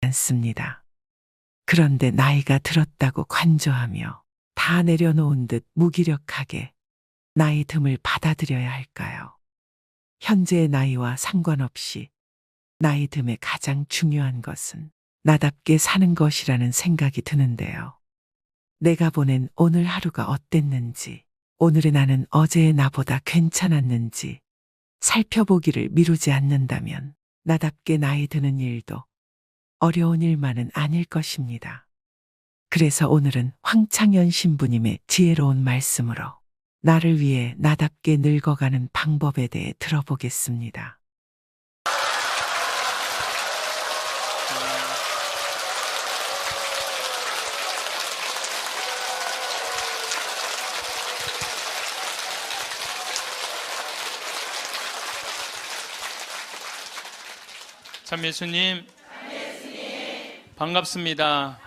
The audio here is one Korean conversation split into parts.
않습니다. 그런데 나이가 들었다고 관조하며 다 내려놓은 듯 무기력하게 나이 듦을 받아들여야 할까요? 현재의 나이와 상관없이 나이 듦에 가장 중요한 것은 나답게 사는 것이라는 생각이 드는데요. 내가 보낸 오늘 하루가 어땠는지, 오늘의 나는 어제의 나보다 괜찮았는지 살펴보기를 미루지 않는다면 나답게 나이 드는 일도 어려운 일만은 아닐 것입니다. 그래서 오늘은 황창현 신부님의 지혜로운 말씀으로 나를 위해 나답게 늙어가는 방법에 대해 들어보겠습니다. 참 예수님, 반갑습니다.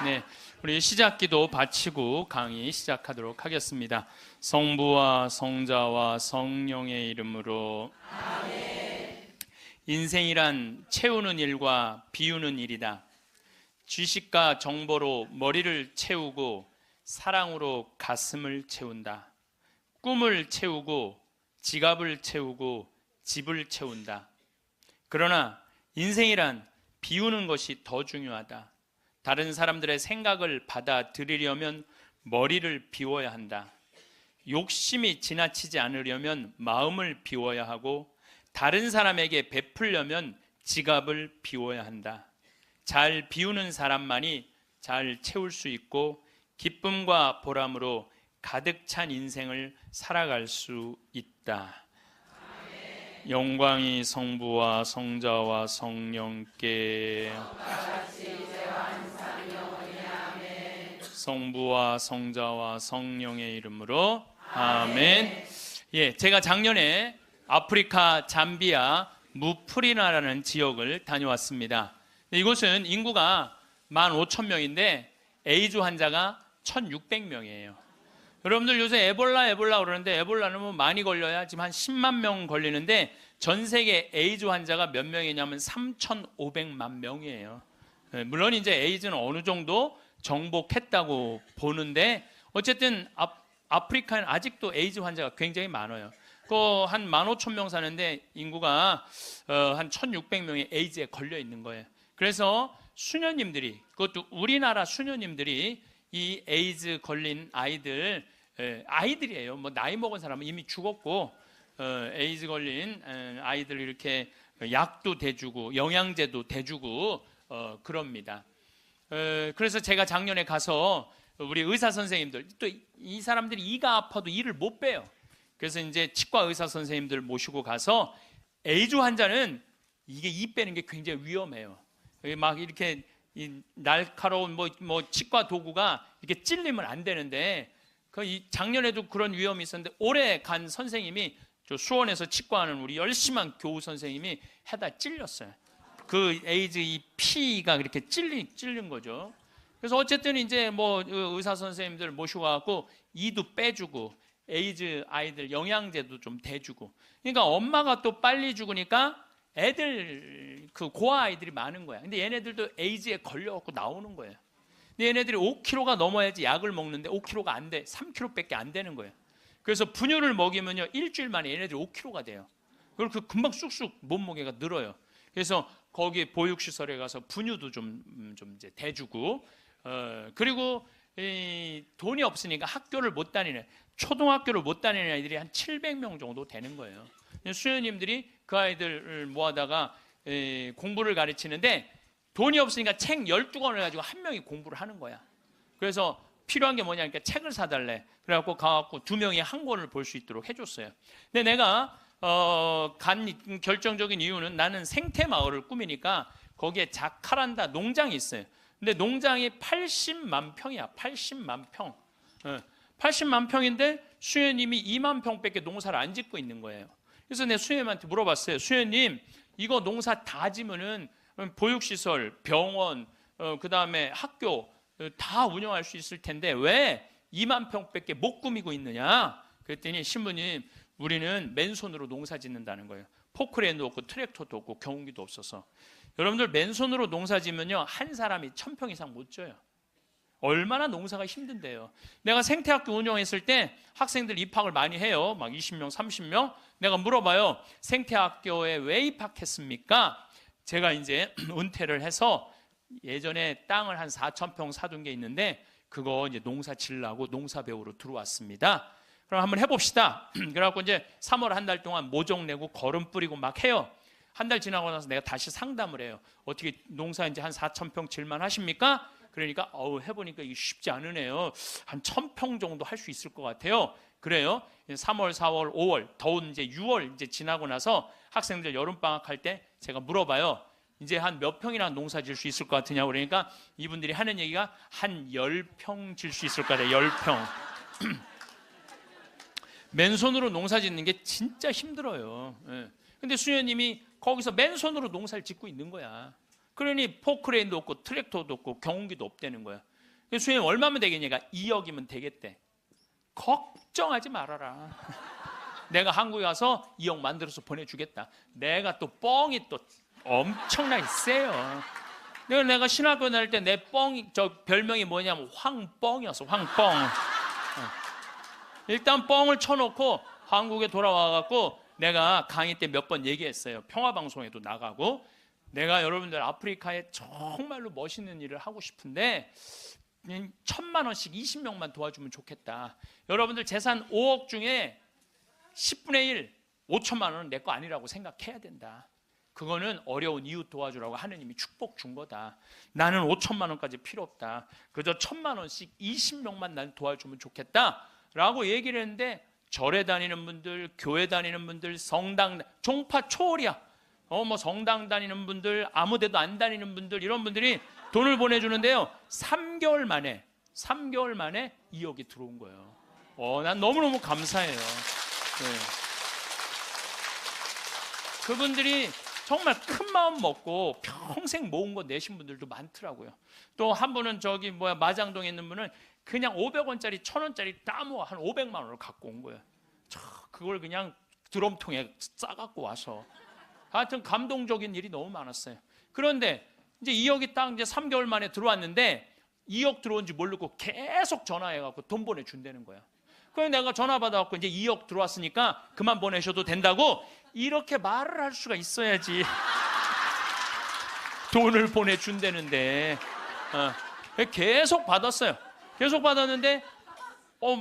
네, 우리 시작기도 바치고 강의 시작하도록 하겠습니다. 성부와 성자와 성령의 이름으로. 아멘. 인생이란 채우는 일과 비우는 일이다. 지식과 정보로 머리를 채우고 사랑으로 가슴을 채운다. 꿈을 채우고 지갑을 채우고 집을 채운다. 그러나 인생이란 비우는 것이 더 중요하다. 다른 사람들의 생각을 받아들이려면 머리를 비워야 한다. 욕심이 지나치지 않으려면 마음을 비워야 하고, 다른 사람에게 베풀려면 지갑을 비워야 한다. 잘 비우는 사람만이 잘 채울 수 있고 기쁨과 보람으로 가득 찬 인생을 살아갈 수 있다. 영광이 성부와 성자와 성령께. 성부와 성자와 성령의 이름으로. 아멘. 예, 제가 작년에 아프리카 잠비아 무프리나라는 지역을 다녀왔습니다. 이곳은 인구가 15,000명인데 에이즈 환자가 1,600명이에요. 여러분들 요새 에볼라 그러는데, 에볼라는 뭐 많이 걸려야 지금 한 10만 명 걸리는데 전 세계 에이즈 환자가 몇 명이냐면 3,500만 명이에요. 물론 이제 에이즈는 어느 정도 정복했다고 보는데, 어쨌든 아프리카는 아직도 에이즈 환자가 굉장히 많아요. 그 한 15,000명 사는데 인구가 한 1,600명이 에이즈에 걸려 있는 거예요. 그래서 수녀님들이, 그것도 우리나라 수녀님들이 이 에이즈 걸린 아이들이에요. 뭐 나이 먹은 사람은 이미 죽었고, 에이즈 걸린 아이들 이렇게 약도 대주고 영양제도 대주고 그럽니다. 그래서 제가 작년에 가서 우리 의사 선생님들, 또 이 사람들이 이가 아파도 이를 못 빼요. 그래서 이제 치과 의사 선생님들 모시고 가서, 에이즈 환자는 이게 이 빼는 게 굉장히 위험해요. 막 이렇게 이 날카로운 뭐 치과 도구가 이렇게 찔리면 안 되는데, 작년에도 그런 위험이 있었는데, 올해 간 선생님이, 저 수원에서 치과하는 우리 열심한 교우 선생님이 해다 찔렸어요. 그 에이즈 이 피가 그렇게 찔린 거죠. 그래서 어쨌든 이제 뭐 의사 선생님들 모시고 와갖고 이도 빼주고 에이즈 아이들 영양제도 좀 대주고, 그러니까 엄마가 또 빨리 죽으니까 애들, 그 고아 아이들이 많은 거야. 근데 얘네들도 에이즈에 걸려갖고 나오는 거예요. 근데 얘네들이 5kg가 넘어야지 약을 먹는데 5kg가 안 돼. 3kg밖에 안 되는 거예요. 그래서 분유를 먹이면요, 일주일 만에 얘네들이 5kg가 돼요. 그리고 그 금방 쑥쑥 몸무게가 늘어요. 그래서 거기 보육시설에 가서 분유도 좀 이제 대주고, 그리고 돈이 없으니까 학교를 못 다니는, 초등학교를 못 다니는 아이들이 한 700명 정도 되는 거예요. 수녀님들이 그 아이들을 모아다가 공부를 가르치는데, 돈이 없으니까 책 12권을 가지고 한 명이 공부를 하는 거야. 그래서 필요한 게 뭐냐니까 책을 사달래. 그래갖고 가갖고 두 명이 한 권을 볼 수 있도록 해줬어요. 근데 내가 간 결정적인 이유는, 나는 생태마을을 꾸미니까 거기에 자카란다 농장이 있어요. 근데 농장이 80만 평이야. 80만 평. 80만 평인데 수녀님이 2만 평밖에 농사를 안 짓고 있는 거예요. 그래서 내가 수녀님한테 물어봤어요. 수녀님, 이거 농사 다 지면은 보육시설, 병원, 그 다음에 학교 다 운영할 수 있을 텐데 왜 2만 평밖에 못 꾸미고 있느냐? 그랬더니, 신부님, 우리는 맨손으로 농사 짓는다는 거예요. 포크레인도 없고 트랙터도 없고 경운기도 없어서. 여러분들 맨손으로 농사 지면요, 한 사람이 1000평 이상 못 져요. 얼마나 농사가 힘든데요. 내가 생태학교 운영했을 때 학생들 입학을 많이 해요. 막 20명, 30명. 내가 물어봐요. 생태학교에 왜 입학했습니까? 제가 이제 은퇴를 해서 예전에 땅을 한 4000평 사둔 게 있는데 그거 이제 농사 지으려고 농사 배우러 들어왔습니다. 그럼 한번 해봅시다. 그래갖고 이제 3월 한 달 동안 모종 내고 거름 뿌리고 막 해요. 한 달 지나고 나서 내가 다시 상담을 해요. 어떻게 농사 이제 한 4000평 질만 하십니까? 그러니까 해보니까 이게 쉽지 않으네요. 한 1000평 정도 할 수 있을 것 같아요. 그래요. 3월, 4월, 5월, 더운 이제 6월 이제 지나고 나서 학생들 여름방학 할 때 제가 물어봐요. 이제 한 몇 평이나 농사 질 수 있을 것 같으냐고. 그러니까 이분들이 하는 얘기가 한 10평 질 수 있을 것 같아요. 10평. 맨손으로 농사 짓는 게 진짜 힘들어요. 예. 근데 수녀님이 거기서 맨손으로 농사를 짓고 있는 거야. 그러니 포크레인도 없고 트랙터도 없고 경운기도 없다는 거야. 수녀님 얼마면 되겠냐가 2억이면 되겠대. 걱정하지 말아라. 내가 한국에 가서 2억 만들어서 보내주겠다. 내가 또 뻥이 또 엄청나게 세요. 내가 신학교 다닐 때 내 뻥이, 저 별명이 뭐냐면 황뻥이었어. 황뻥. 일단 뻥을 쳐놓고 한국에 돌아와갖고 내가 강의 때 몇 번 얘기했어요. 평화방송에도 나가고 내가 여러분들 아프리카에 정말로 멋있는 일을 하고 싶은데 1000만 원씩 20명만 도와주면 좋겠다. 여러분들 재산 5억 중에 10분의 1, 5천만 원은 내 거 아니라고 생각해야 된다. 그거는 어려운 이웃 도와주라고 하느님이 축복 준 거다. 나는 5천만 원까지 필요 없다. 그저 1000만 원씩 20명만 난 도와주면 좋겠다 라고 얘기를 했는데 절에 다니는 분들, 교회 다니는 분들, 성당, 종파 초월이야. 뭐 성당 다니는 분들, 아무 데도 안 다니는 분들, 이런 분들이 돈을 보내주는데요. 3개월 만에 2억이 들어온 거예요. 난 너무너무 감사해요. 네. 그분들이 정말 큰 마음 먹고 평생 모은 거 내신 분들도 많더라고요. 또 한 분은 마장동에 있는 분은 그냥 500원짜리, 1000원짜리 따모 한 500만 원을 갖고 온 거예요. 그걸 그냥 드럼통에 싸갖고 와서. 하여튼 감동적인 일이 너무 많았어요. 그런데 이제 2억이 딱 이제 3개월 만에 들어왔는데 2억 들어온지 모르고 계속 전화해갖고 돈 보내준다는 거야. 그래서 내가 전화 받아갖고 이제 2억 들어왔으니까 그만 보내셔도 된다고 이렇게 말을 할 수가 있어야지. 돈을 보내준다는데 계속 받았어요. 계속 받았는데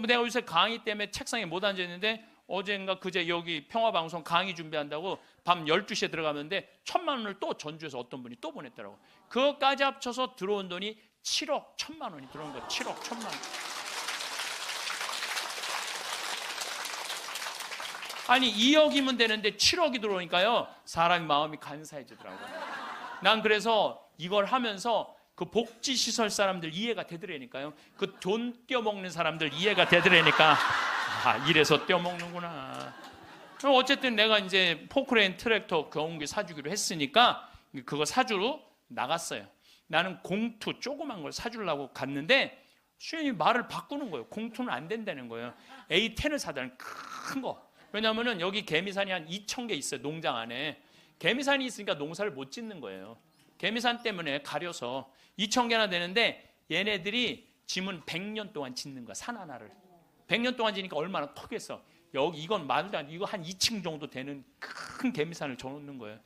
내가 요새 강의 때문에 책상에 못 앉았는데 어젠가 그제 여기 평화방송 강의 준비한다고 밤 12시에 들어가는데 1000만 원을 또 전주에서 어떤 분이 또 보냈더라고. 그거까지 합쳐서 들어온 돈이 7억 1000만 원이 들어온 거야. 7억 1000만 원. 아니 2억이면 되는데 7억이 들어오니까요 사람이 마음이 간사해지더라고요. 난 그래서 이걸 하면서 그 복지시설 사람들 이해가 되더라니까요. 그 돈 떼어먹는 사람들 이해가 되더라니까 이래서 떼어먹는구나. 그럼 어쨌든 내가 이제 포크레인 트랙터 경운기 사주기로 했으니까 그거 사주러 나갔어요. 나는 공투 조그만 걸 사주려고 갔는데 수현이 말을 바꾸는 거예요. 공투는 안 된다는 거예요. A10을 사자는 큰 거. 왜냐하면 여기 개미산이 한 2000개 있어요. 농장 안에. 개미산이 있으니까 농사를 못 짓는 거예요. 개미산 때문에 가려서 2000개나 되는데 얘네들이 짐은 100년 동안 짓는 거야. 산 하나를. 100년 동안 지니까 얼마나 크겠어. 여기 이건 말도 안 돼. 이거 한 2층 정도 되는 큰 개미산을 져놓는 거예요.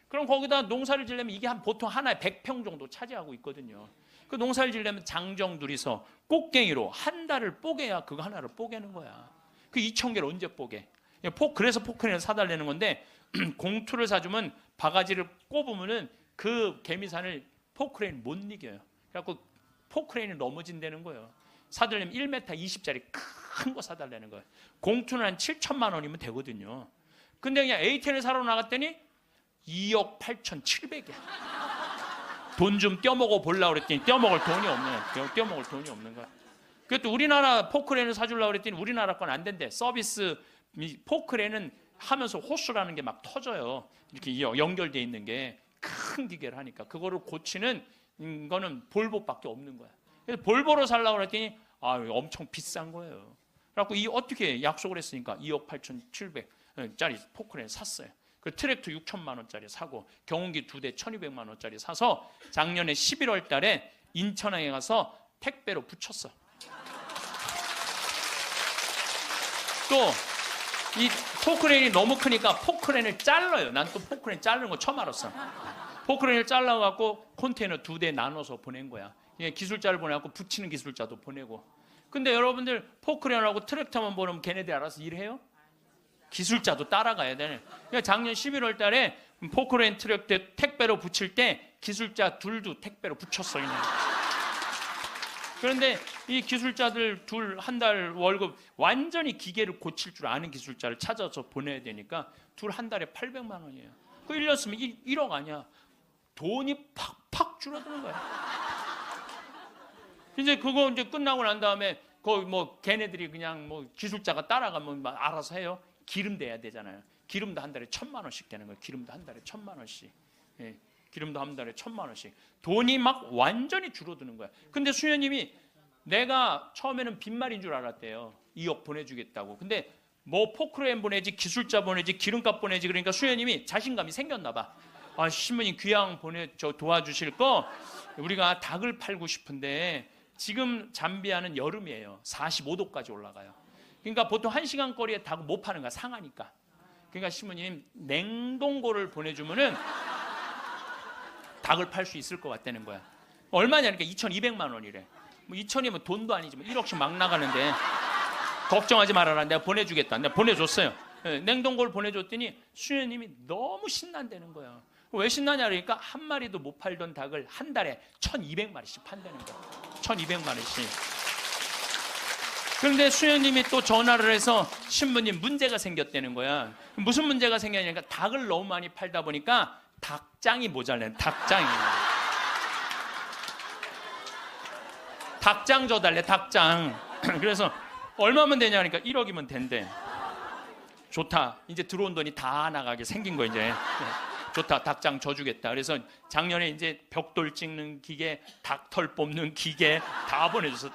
그럼 거기다 농사를 지려면 이게 보통 하나에 100평 정도 차지하고 있거든요. 그 농사를 지려면 장정 둘이서 꽃갱이로 한 달을 뽀개야 그거 하나를 뽀개는 거야. 그 2000개를 언제 뽀개? 그래서 포크레인을 사달라는 건데 공투를 사주면 바가지를 꼽으면은 그 개미산을 포크레인 못 이겨요. 그래갖고 포크레인이 넘어진다는 거예요. 사달라면 1m 20짜리 큰 거 사달라는 거예요. 공투는 한 7천만 원이면 되거든요. 근데 그냥 A10을 사러 나갔더니 2억 8,700이야. 돈 좀 떼어먹어 보려고 그랬더니 떼어먹을 돈이 없는 거야. 그것도 우리나라 포크레인을 사주려고 그랬더니 우리나라 건 안 된대. 서비스 포크레인은 하면서 호수라는 게 막 터져요. 이렇게 연결되어 있는 게 큰 기계를 하니까 그거를 고치는 거는 볼보밖에 없는 거야. 그래서 볼보로 살려고 그랬더니 엄청 비싼 거예요. 그래갖고 어떻게 약속을 했으니까 2억 8,700짜리 포크레인 샀어요. 그 트랙터 6천만 원짜리 사고 경운기 2대 1,200만 원짜리 사서 작년에 11월 달에 인천항에 가서 택배로 붙였어. 또 이 포크레인이 너무 크니까 포크레인을 잘라요. 난 또 포크레인 자르는 거 처음 알았어. 포크레인을 잘라갖고 컨테이너 2대 나눠서 보낸 거야. 기술자를 보내갖고 붙이는 기술자도 보내고. 근데 여러분들 포크레인하고 트랙터만 보내면 걔네들이 알아서 일해요? 기술자도 따라가야 되네. 그러니까 작년 11월 달에 포크레인 트랙터 택배로 붙일 때 기술자 둘도 택배로 붙였어. 그냥. 그런데 이 기술자들 둘 한 달 월급 완전히 기계를 고칠 줄 아는 기술자를 찾아서 보내야 되니까 둘 한 달에 800만 원이에요. 그 1년 쓰면 1억 아니야. 돈이 팍팍 줄어드는 거야. 이제 그거 이제 끝나고 난 다음에 거기 뭐 걔네들이 그냥 뭐 기술자가 따라가면 막 알아서 해요. 기름 대야 되잖아요. 기름도 한 달에 1,000만 원씩 되는 거예요. 기름도 한 달에 1,000만 원씩. 예. 기름도 한 달에 1,000만 원씩. 돈이 막 완전히 줄어드는 거야. 근데 수녀님이 내가 처음에는 빈말인 줄 알았대요. 2억 보내주겠다고. 근데 뭐 포크레인 보내지, 기술자 보내지, 기름값 보내지. 그러니까 수녀님이 자신감이 생겼나 봐. 아, 신부님 귀양 도와주실 거 우리가 닭을 팔고 싶은데 지금 잠비아는 여름이에요. 45도까지 올라가요. 그러니까 보통 1시간 거리에 닭을 못 파는 거야. 상하니까. 그러니까 신부님 냉동고를 보내주면은 닭을 팔 수 있을 것 같다는 거야. 얼마냐니까 2,200만 원이래. 뭐 2,000이면 돈도 아니지만 1억씩 막 나가는데 걱정하지 말아라. 내가 보내주겠다. 내가 보내줬어요. 냉동고를 보내줬더니 수녀님이 너무 신난다는 거야. 왜 신나냐 그러니까 한 마리도 못 팔던 닭을 한 달에 1,200마리씩 판다는 거야. 1,200마리씩. 그런데 수녀님이 또 전화를 해서 신부님 문제가 생겼다는 거야. 무슨 문제가 생겼냐니까 닭을 너무 많이 팔다 보니까 닭장이 모자라네. 닭장이. 닭장 줘달래. 닭장. 그래서 얼마면 되냐니까 1억이면 된대. 좋다. 이제 들어온 돈이 다 나가게 생긴 거 이제. 좋다. 닭장 줘주겠다. 그래서 작년에 이제 벽돌 찍는 기계, 닭털 뽑는 기계 다 보내줘서.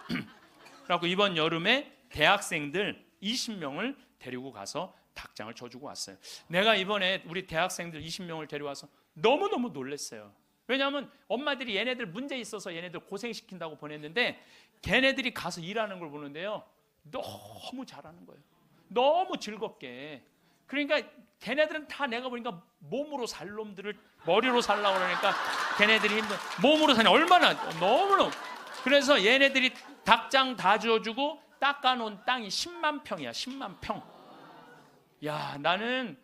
그래갖고 이번 여름에 대학생들 20명을 데리고 가서 닭장을 줘주고 왔어요. 내가 이번에 우리 대학생들 20명을 데려와서 너무너무 놀랐어요. 왜냐하면 엄마들이 얘네들 문제 있어서 얘네들 고생시킨다고 보냈는데 걔네들이 가서 일하는 걸 보는데요. 너무 잘하는 거예요. 너무 즐겁게. 그러니까 걔네들은 다 내가 보니까 몸으로 살 놈들을 머리로 살라고 그러니까 걔네들이 힘든 몸으로 사냐 얼마나 너무너무. 그래서 얘네들이 닭장 다 지어주고 닦아놓은 땅이 10만 평이야. 10만 평. 야, 나는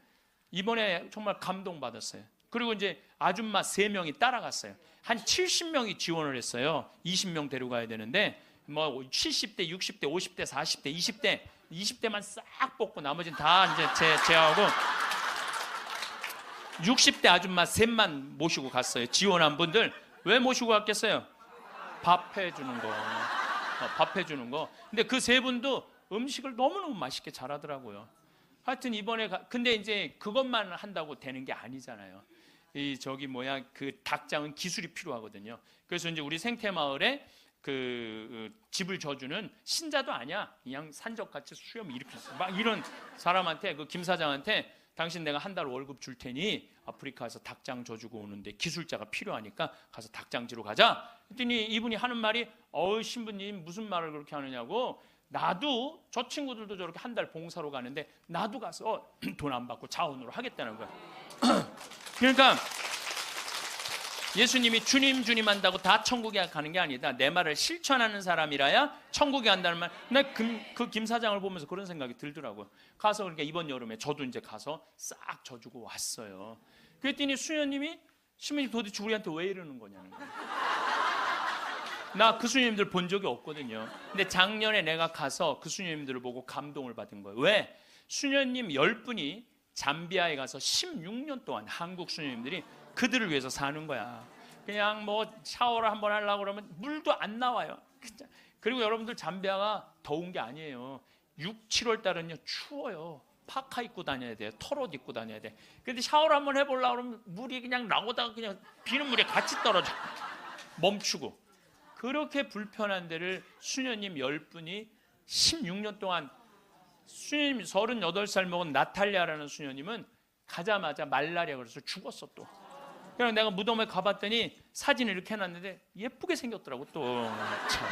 이번에 정말 감동받았어요. 그리고 이제 아줌마 3명이 따라갔어요. 한 70명이 지원을 했어요. 20명 데려가야 되는데 뭐 70대, 60대, 50대, 40대, 20대만 싹 뽑고 나머지는 다 이제 제하고 60대 아줌마 3만 모시고 갔어요. 지원한 분들. 왜 모시고 갔겠어요? 밥 해주는 거. 밥 해주는 거. 근데 그 3분도 음식을 너무너무 맛있게 잘하더라고요. 하여튼 이번에 근데 이제 그것만 한다고 되는 게 아니잖아요. 그 닭장은 기술이 필요하거든요. 그래서 이제 우리 생태마을에 그 집을 져주는 신자도 아니야. 그냥 산적같이 수염 이렇게 막 이런 사람한테 그 김 사장한테 당신 내가 한 달 월급 줄 테니 아프리카에서 닭장 져주고 오는데 기술자가 필요하니까 가서 닭장지로 가자. 그랬더니 이분이 하는 말이 신부님 무슨 말을 그렇게 하느냐고. 나도 저 친구들도 저렇게 한 달 봉사로 가는데 나도 가서 돈 안 받고 자원으로 하겠다는 거야. 그러니까 예수님이 주님 한다고 다 천국에 가는 게 아니다. 내 말을 실천하는 사람이라야 천국에 간다는 말. 나 그 김 사장을 보면서 그런 생각이 들더라고요. 가서 그러니까 이번 여름에 저도 이제 가서 싹 져주고 왔어요. 그랬더니 수녀님이 신부님 도대체 우리한테 왜 이러는 거냐는 거예요. 나 그 수녀님들 본 적이 없거든요. 근데 작년에 내가 가서 그 수녀님들을 보고 감동을 받은 거예요. 왜? 수녀님 10분이 잠비아에 가서 16년 동안 한국 수녀님들이 그들을 위해서 사는 거야. 그냥 뭐 샤워를 한번 하려고 그러면 물도 안 나와요. 그리고 여러분들 잠비아가 더운 게 아니에요. 6, 7월 달은요 추워요. 파카 입고 다녀야 돼요. 털옷 입고 다녀야 돼. 근데 샤워를 한번 해보려고 그러면 물이 그냥 나오다가 그냥 비는 물에 같이 떨어져. 멈추고. 그렇게 불편한 데를 수녀님 10분이 16년 동안 수녀님 38살 먹은 나탈리아라는 수녀님은 가자마자 말라리아 그래서 죽었어 또. 그냥 내가 무덤에 가봤더니 사진을 이렇게 해놨는데 예쁘게 생겼더라고 또. 참.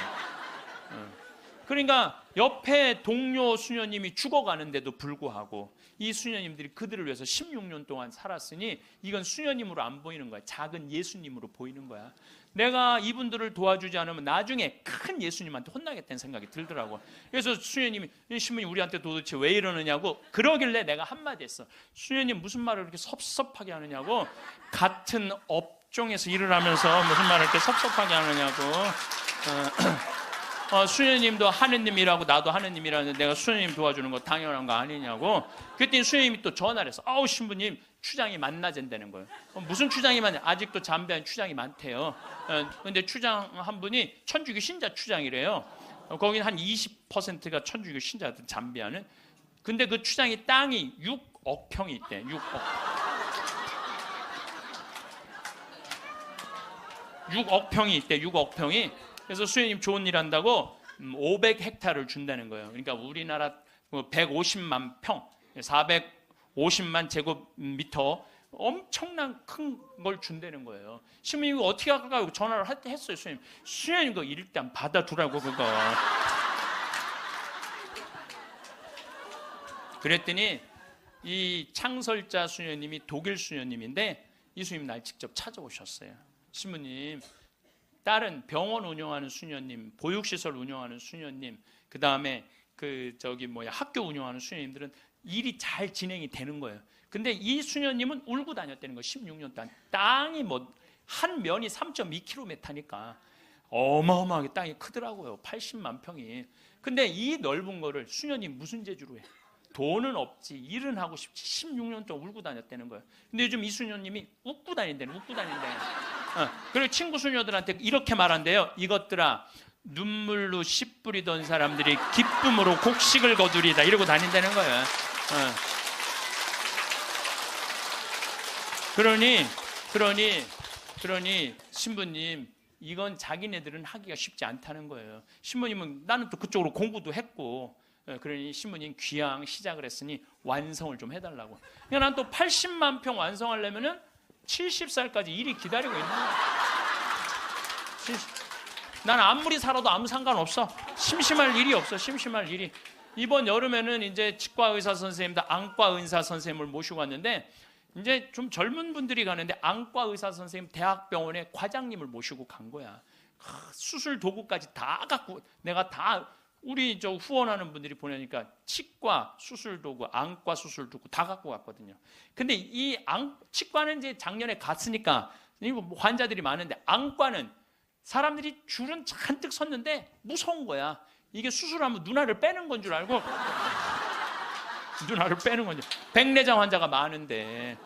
그러니까 옆에 동료 수녀님이 죽어가는데도 불구하고 이 수녀님들이 그들을 위해서 16년 동안 살았으니 이건 수녀님으로 안 보이는 거야. 작은 예수님으로 보이는 거야. 내가 이분들을 도와주지 않으면 나중에 큰 예수님한테 혼나겠다는 생각이 들더라고. 그래서 수녀님이, 신부님 우리한테 도대체 왜 이러느냐고 그러길래 내가 한마디 했어. 수녀님 무슨 말을 이렇게 섭섭하게 하느냐고. 같은 업종에서 일을 하면서 무슨 말을 이렇게 섭섭하게 하느냐고. 수녀님도 하느님이라고 나도 하느님이라는데 내가 수녀님 도와주는 거 당연한 거 아니냐고. 그랬더니 수녀님이 또 전화를 해서 아우 신부님 추장이 만나진다는 거예요. 무슨 추장이 많냐? 아직도 잠비한 추장이 많대요. 근데 추장 한 분이 천주교 신자 추장이래요. 거기는 한 20%가 천주교 신자들 잠비하는. 근데 그 추장이 땅이 6억 평이 있대. 6억 평이 있대. 6억 평이. 그래서 수녀님 좋은 일 한다고 500헥타를 준다는 거예요. 그러니까 우리나라 150만 평, 450만 제곱미터 엄청난 큰 걸 준다는 거예요. 신부님 이거 어떻게 할까요? 전화를 했어요. 수녀님 그거 일단 받아두라고 그거. 그랬더니 이 창설자 수녀님이 독일 수녀님인데 이 수녀님 날 직접 찾아오셨어요. 신부님 다른 병원 운영하는 수녀님, 보육시설 운영하는 수녀님, 그 다음에 학교 운영하는 수녀님들은 일이 잘 진행이 되는 거예요. 근데 이 수녀님은 울고 다녔다는 거예요. 16년 동안. 땅이 한 면이 3.2km니까 어마어마하게 땅이 크더라고요. 80만 평이. 근데 이 넓은 거를 수녀님 무슨 재주로 해? 돈은 없지, 일은 하고 싶지. 16년 동안 울고 다녔다는 거예요. 근데 요즘 이 수녀님이 웃고 다닌다는. 그리고 친구 수녀들한테 이렇게 말한대요. 이것들아, 눈물로 씨 뿌리던 사람들이 기쁨으로 곡식을 거두리다. 이러고 다닌다는 거예요. 그러니 신부님 이건 자기네들은 하기가 쉽지 않다는 거예요. 신부님은 나는 또 그쪽으로 공부도 했고, 그러니 신부님 귀향 시작을 했으니 완성을 좀 해달라고. 그러니까 난 또 80만 평 완성하려면은 70살까지 일이 기다리고 있는 거야. 난 아무리 살아도 아무 상관없어. 심심할 일이 없어. 심심할 일이. 이번 여름에는 이제 치과 의사 선생님들, 안과 의사 선생님을 모시고 왔는데 이제 좀 젊은 분들이 가는데 안과 의사 선생님 대학병원에 과장님을 모시고 간 거야. 수술 도구까지 다 갖고 내가 다 우리 후원하는 분들이 보내니까 치과 수술 도구, 안과 수술 도구 다 갖고 갔거든요. 근데 이 치과는 이제 작년에 갔으니까 환자들이 많은데 안과는 사람들이 줄은 잔뜩 섰는데 무서운 거야. 이게 수술하면 눈알을 빼는 건 줄 알고 눈알을 빼는 건지. 백내장 환자가 많은데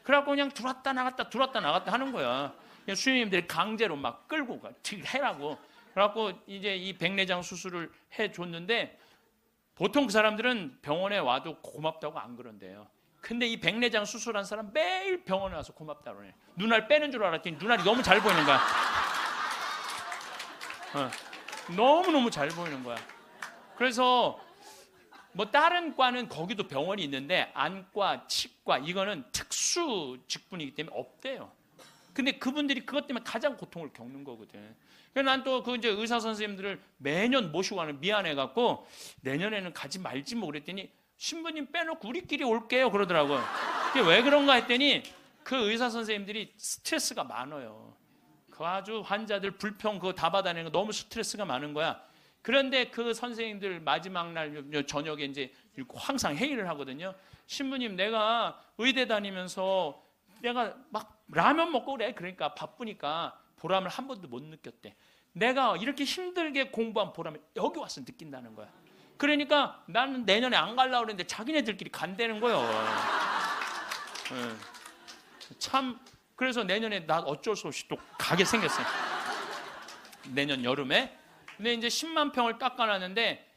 그래갖고 그냥 들어왔다 나갔다 하는 거야. 수녀님들이 강제로 막 끌고 가 해라고. 그래갖고 이제 이 백내장 수술을 해줬는데 보통 그 사람들은 병원에 와도 고맙다고 안 그런대요. 근데 이 백내장 수술한 사람 매일 병원에 와서 고맙다고 그래. 눈알 빼는 줄 알았더니 눈알이 너무 잘 보이는 거야. 너무너무 잘 보이는 거야. 그래서 다른 과는 거기도 병원이 있는데 안과, 치과 이거는 특수 직분이기 때문에 없대요. 근데 그분들이 그것 때문에 가장 고통을 겪는 거거든. 그래서 난 또 그 이제 의사 선생님들을 매년 모시고 가는 미안해갖고 내년에는 가지 말지 뭐 그랬더니 신부님 빼놓고 우리끼리 올게요 그러더라고요. 그게 왜 그런가 했더니 그 의사 선생님들이 스트레스가 많아요. 그 아주 환자들 불평 그거 다 받아내는 거 너무 스트레스가 많은 거야. 그런데 그 선생님들 마지막 날 저녁에 이제 항상 회의를 하거든요. 신부님 내가 의대 다니면서 내가 막 라면 먹고 그래. 그러니까 바쁘니까 보람을 한 번도 못 느꼈대. 내가 이렇게 힘들게 공부한 보람을 여기 와서 느낀다는 거야. 그러니까 나는 내년에 안 가려고 그랬는데 자기네들끼리 간다는 거예요. 참 그래서 내년에 나 어쩔 수 없이 또 가게 생겼어요. 내년 여름에. 근데 이제 10만 평을 깎아놨는데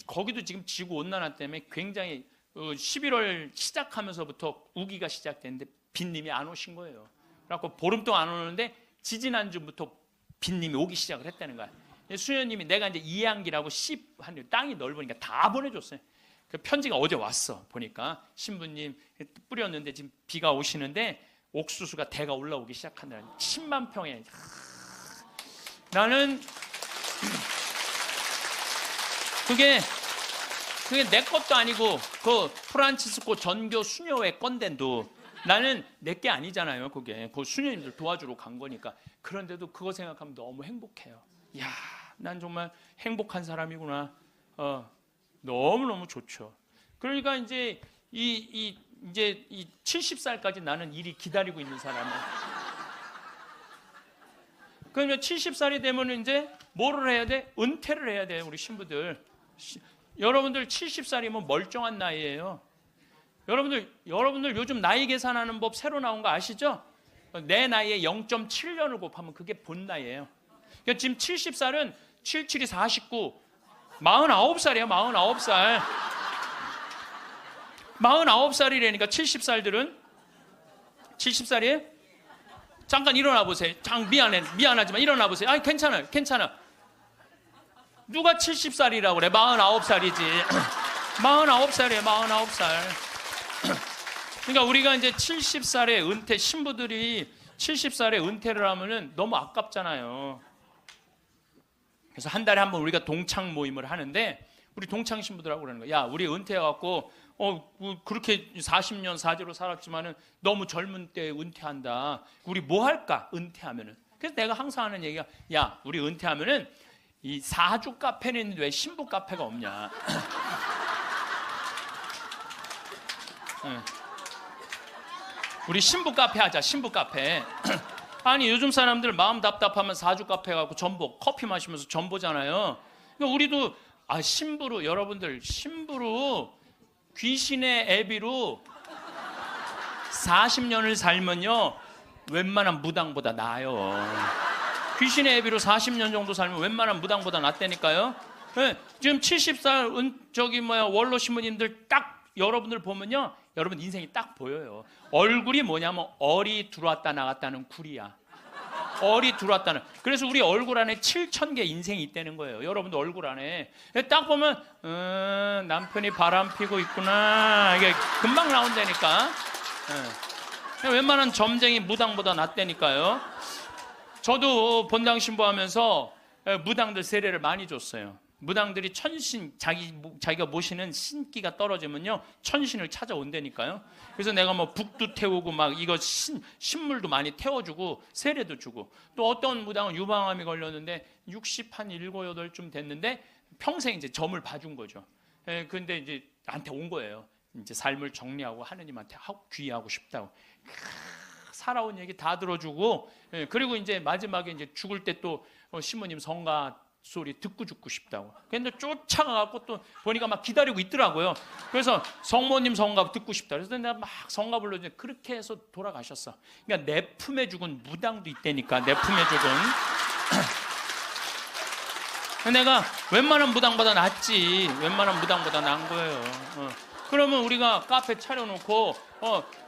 거기도 지금 지구 온난화 때문에 굉장히 11월 시작하면서부터 우기가 시작됐는데 빈님이 안 오신 거예요. 그래갖고 보름 동안 안 오는데 지지난주부터 빈님이 오기 시작을 했다는 거야. 수녀님이 내가 이제 이양기라고 땅이 넓으니까 다 보내줬어요. 그 편지가 어제 왔어. 보니까 신부님 뿌렸는데 지금 비가 오시는데 옥수수가 대가 올라오기 시작한다. 10만 평에. 나는 그게 내 것도 아니고 그 프란치스코 전교 수녀회 건데도 나는 내 게 아니잖아요. 그게 그 수녀님들 도와주러 간 거니까. 그런데도 그거 생각하면 너무 행복해요. 야, 난 정말 행복한 사람이구나. 너무너무 좋죠. 그러니까 이제 이제 70살까지 나는 일이 기다리고 있는 사람이야. 그러면 70살이 되면 이제 뭐를 해야 돼? 은퇴를 해야 돼요, 우리 신부들. 여러분들 70살이면 멀쩡한 나이예요. 여러분들 요즘 나이 계산하는 법 새로 나온 거 아시죠? 내 나이에 0.7년을 곱하면 그게 본 나이예요. 그러니까 지금 70살은 77이 49, 49살이에요. 49살. 49살이라니까 70살들은 70살이에요? 잠깐 일어나 보세요. 미안하지만 일어나 보세요. 아니 괜찮아요. 누가 70살이라고 그래? 49살이지. 49살이에요. 49살. 그러니까 우리가 이제 70살에 은퇴, 신부들이 70살에 은퇴를 하면은 너무 아깝잖아요. 그래서 한 달에 한 번 우리가 동창 모임을 하는데 우리 동창 신부들하고 그러는 거야. 야, 우리 은퇴해갖고 그렇게 40년 사제로 살았지만은 너무 젊은 때 은퇴한다. 우리 뭐 할까? 은퇴하면은. 그래서 내가 항상 하는 얘기가, 야, 우리 은퇴하면은 이 사주 카페는 있는데 왜 신부 카페가 없냐? 우리 신부 카페 하자. 신부 카페. 아니 요즘 사람들 마음 답답하면 사주 카페 가고 전보 커피 마시면서 전보잖아요. 그러니까 우리도 신부로, 여러분들 신부로 귀신의 애비로 40년을 살면요 웬만한 무당보다 나아요. 귀신의 애비로 40년 정도 살면 웬만한 무당보다 낫다니까요. 네, 지금 70살 원로 신부님들 딱 여러분들 보면요, 여러분 인생이 딱 보여요. 얼굴이 뭐냐면 얼이 들어왔다 나갔다는 굴이야. 얼이 들어왔다는. 그래서 우리 얼굴 안에 7,000개 인생이 있다는 거예요. 여러분들 얼굴 안에 딱 보면 남편이 바람 피고 있구나, 이게 금방 나온다니까. 웬만한 점쟁이 무당보다 낫다니까요. 저도 본당 신부하면서 무당들 세례를 많이 줬어요. 무당들이 천신, 자기가 모시는 신기가 떨어지면요 천신을 찾아온다니까요. 그래서 내가 뭐 북도 태우고 막 이거 신물도 많이 태워주고 세례도 주고, 또 어떤 무당은 유방암이 걸렸는데 67, 8쯤 됐는데 평생 이제 점을 봐준 거죠. 근데 이제 나한테 온 거예요. 이제 삶을 정리하고 하느님한테 귀의하고 싶다고. 살아온 얘기 다 들어주고, 그리고 이제 마지막에 이제 죽을 때 또 신부님 성가 소리 듣고 죽고 싶다고. 근데 쫓아가갖고 또 보니까 막 기다리고 있더라고요. 그래서 성모님 성가 듣고 싶다. 그래서 내가 막 성가 불러주는데 그렇게 해서 돌아가셨어. 그러니까 내 품에 죽은 무당도 있다니까. 내 품에 죽은. 내가 웬만한 무당보다 낫지. 웬만한 무당보다 나은 거예요. 그러면 우리가 카페 차려놓고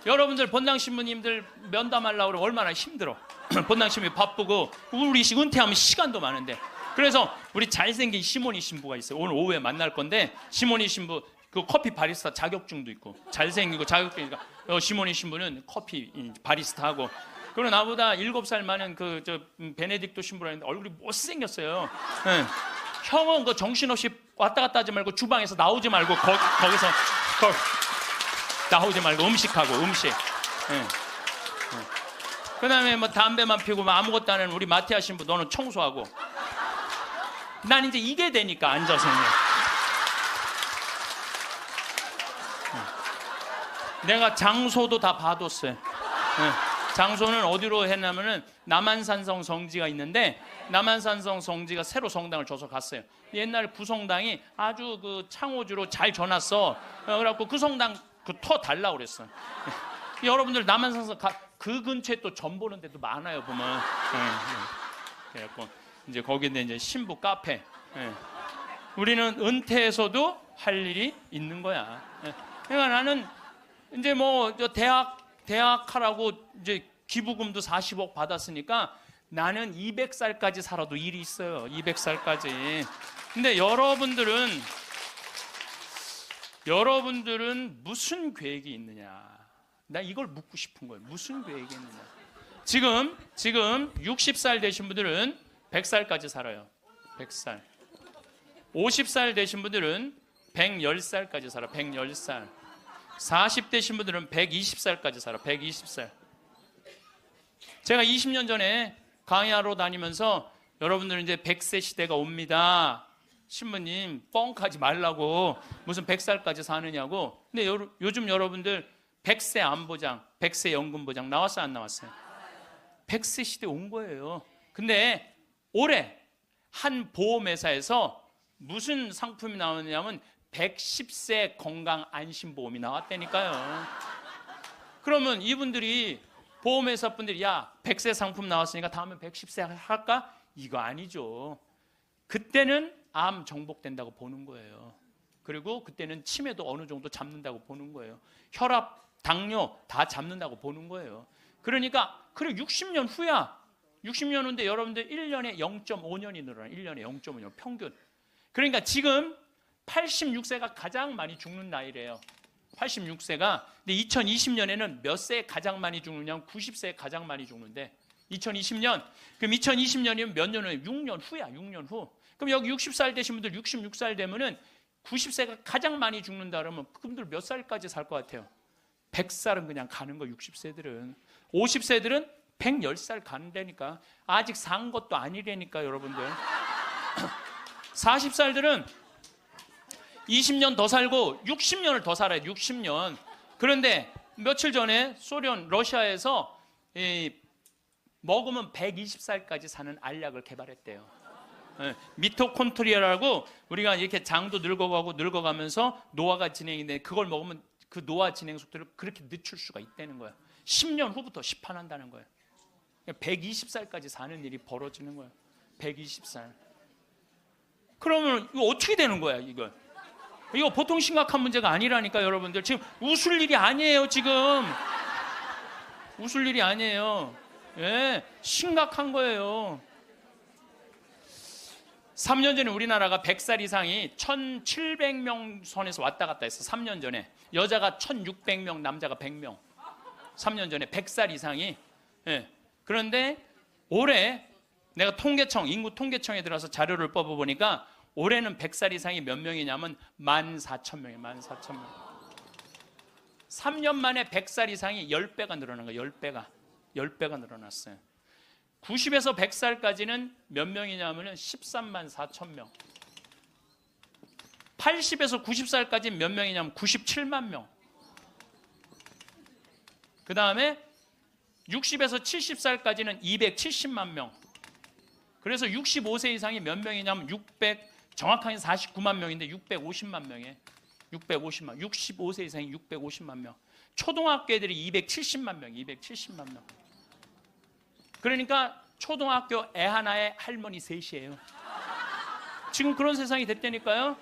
여러분들 본당 신부님들 면담하려고 그러면 얼마나 힘들어. 본당 신부님 바쁘고 우리 은퇴하면 시간도 많은데. 그래서 우리 잘생긴 시모니 신부가 있어요. 오늘 오후에 만날 건데, 시모니 신부 그 커피 바리스타 자격증도 있고 잘생기고 자격증이니까 시모니 신부는 커피 바리스타 하고, 그리고 나보다 7살 많은 베네딕토 신부라 했는데 얼굴이 못생겼어요. 형은 그 정신없이 왔다 갔다 하지 말고 주방에서 나오지 말고 거기서 나오지 말고 음식하고 음식. 그다음에 뭐 담배만 피우고 뭐 아무것도 안 하는 우리 마티아 신부, 너는 청소하고. 난 이제 이게 되니까 앉아서. 내가 장소도 다 봐뒀어요. 장소는 어디로 했냐면은 남한산성 성지가 있는데, 남한산성 성지가 새로 성당을 줘서 갔어요. 옛날 구성당이 아주 그 창호주로 잘 져놨어. 그래갖고 그 성당 터 달라고 그랬어. 여러분들 남한산성 그 근처에 또 점 보는 데도 많아요 보면. 그래갖고 이제 거기는 이제 신부 카페. 우리는 은퇴해서도 할 일이 있는 거야. 그러니까 나는 이제 뭐 대학 하라고 이제 기부금도 40억 받았으니까 나는 200살까지 살아도 일이 있어요. 200살까지. 근데 여러분들은 여러분들은 무슨 계획이 있느냐? 나 이걸 묻고 싶은 거예요. 무슨 계획이 있느냐? 지금 60살 되신 분들은 100살까지 살아요. 100살. 50살 되신 분들은 110살까지 살아. 110살. 40대신 분들은 120살까지 살아. 120살. 제가 20년 전에 강의하러 다니면서 여러분들 이제 100세 시대가 옵니다. 신부님 뻥하지 말라고 무슨 100살까지 사느냐고. 근데 요즘 여러분들 100세 안보장, 100세 연금보장 나왔어요, 안 나왔어요? 100세 시대 온 거예요. 근데 올해 한 보험회사에서 무슨 상품이 나오느냐면 110세 건강 안심보험이 나왔다니까요. 그러면 이분들이 보험회사 분들이 야 100세 상품 나왔으니까 다음에 110세 할까? 이거 아니죠. 그때는 암 정복된다고 보는 거예요. 그리고 그때는 치매도 어느 정도 잡는다고 보는 거예요. 혈압, 당뇨 다 잡는다고 보는 거예요. 그러니까 그래 60년 후야. 60년 후인데 여러분들 1년에 0.5년이 늘어나요. 1년에 0.5년 평균. 그러니까 지금 86세가 가장 많이 죽는 나이래요. 86세가. 근데 2020년에는 몇 세에 가장 많이 죽느냐면 90세에 가장 많이 죽는데 2020년. 그럼 2020년이면 몇 년 후에? 6년 후야. 6년 후. 그럼 여기 60살 되신 분들 66살 되면은 90세가 가장 많이 죽는다 그러면 그분들 몇 살까지 살 것 같아요? 100살은 그냥 가는 거 60세들은. 50세들은 110살 간다니까. 아직 산 것도 아니라니까 여러분들. 40살들은 20년 더 살고 60년을 더 살아요. 60년. 그런데 며칠 전에 소련 러시아에서 먹으면 120살까지 사는 알약을 개발했대요. 미토콘트리아라고 우리가 이렇게 장도 늙어가고 늙어가면서 노화가 진행이 그걸 먹으면 그 노화 진행 속도를 그렇게 늦출 수가 있다는 거야. 10년 후부터 시판한다는 거예요. 120살까지 사는 일이 벌어지는 거예요. 120살. 그러면 이거 어떻게 되는 거야, 이거? 이거 보통 심각한 문제가 아니라니까 여러분들. 지금 웃을 일이 아니에요, 지금. 웃을 일이 아니에요. 예, 심각한 거예요. 3년 전에 우리나라가 100살 이상이 1,700명 선에서 왔다 갔다 했어. 3년 전에. 여자가 1,600명, 남자가 100명. 3년 전에 100살 이상이. 예. 그런데 올해 내가 인구 통계청에 들어서 자료를 뽑아보니까 올해는 100살 이상이 몇 명이냐면 14,000명이에요. 14,000명. 3년 만에 100살 이상이 10배가 늘어난 거예요. 10배가. 10배가 늘어났어요. 90에서 100살까지는 몇 명이냐면 13만 4천 명. 80에서 90살까지 몇 명이냐면 97만 명. 그 다음에 60에서 70살까지는 270만 명. 그래서 65세 이상이 몇 명이냐면 정확하게 49만 명인데 650만 명이에요. 650만. 65세 이상이 650만 명. 초등학교 애들이 270만 명. 270만 명. 그러니까 초등학교 애 하나에 할머니 셋이에요. 지금 그런 세상이 됐다니까요.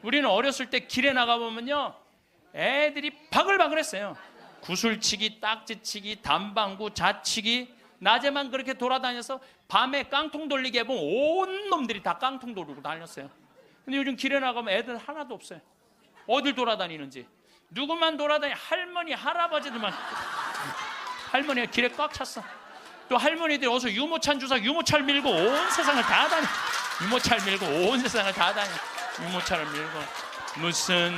우리는 어렸을 때 길에 나가보면요 애들이 바글바글했어요. 구슬치기, 딱지치기, 담방구, 자치기. 낮에만 그렇게 돌아다녀서 밤에 깡통 돌리게 해보면 온 놈들이 다 깡통 돌리고 다녔어요. 근데 요즘 길에 나가면 애들 하나도 없어요. 어딜 돌아다니는지. 누구만 할머니, 할아버지들만. 할머니가 길에 꽉 찼어. 또 할머니들이 어서 유모차 주사 유모차를 밀고 온 세상을 다 다녀. 유모차를 밀고 온 세상을 다 다녀. 유모차를 밀고 무슨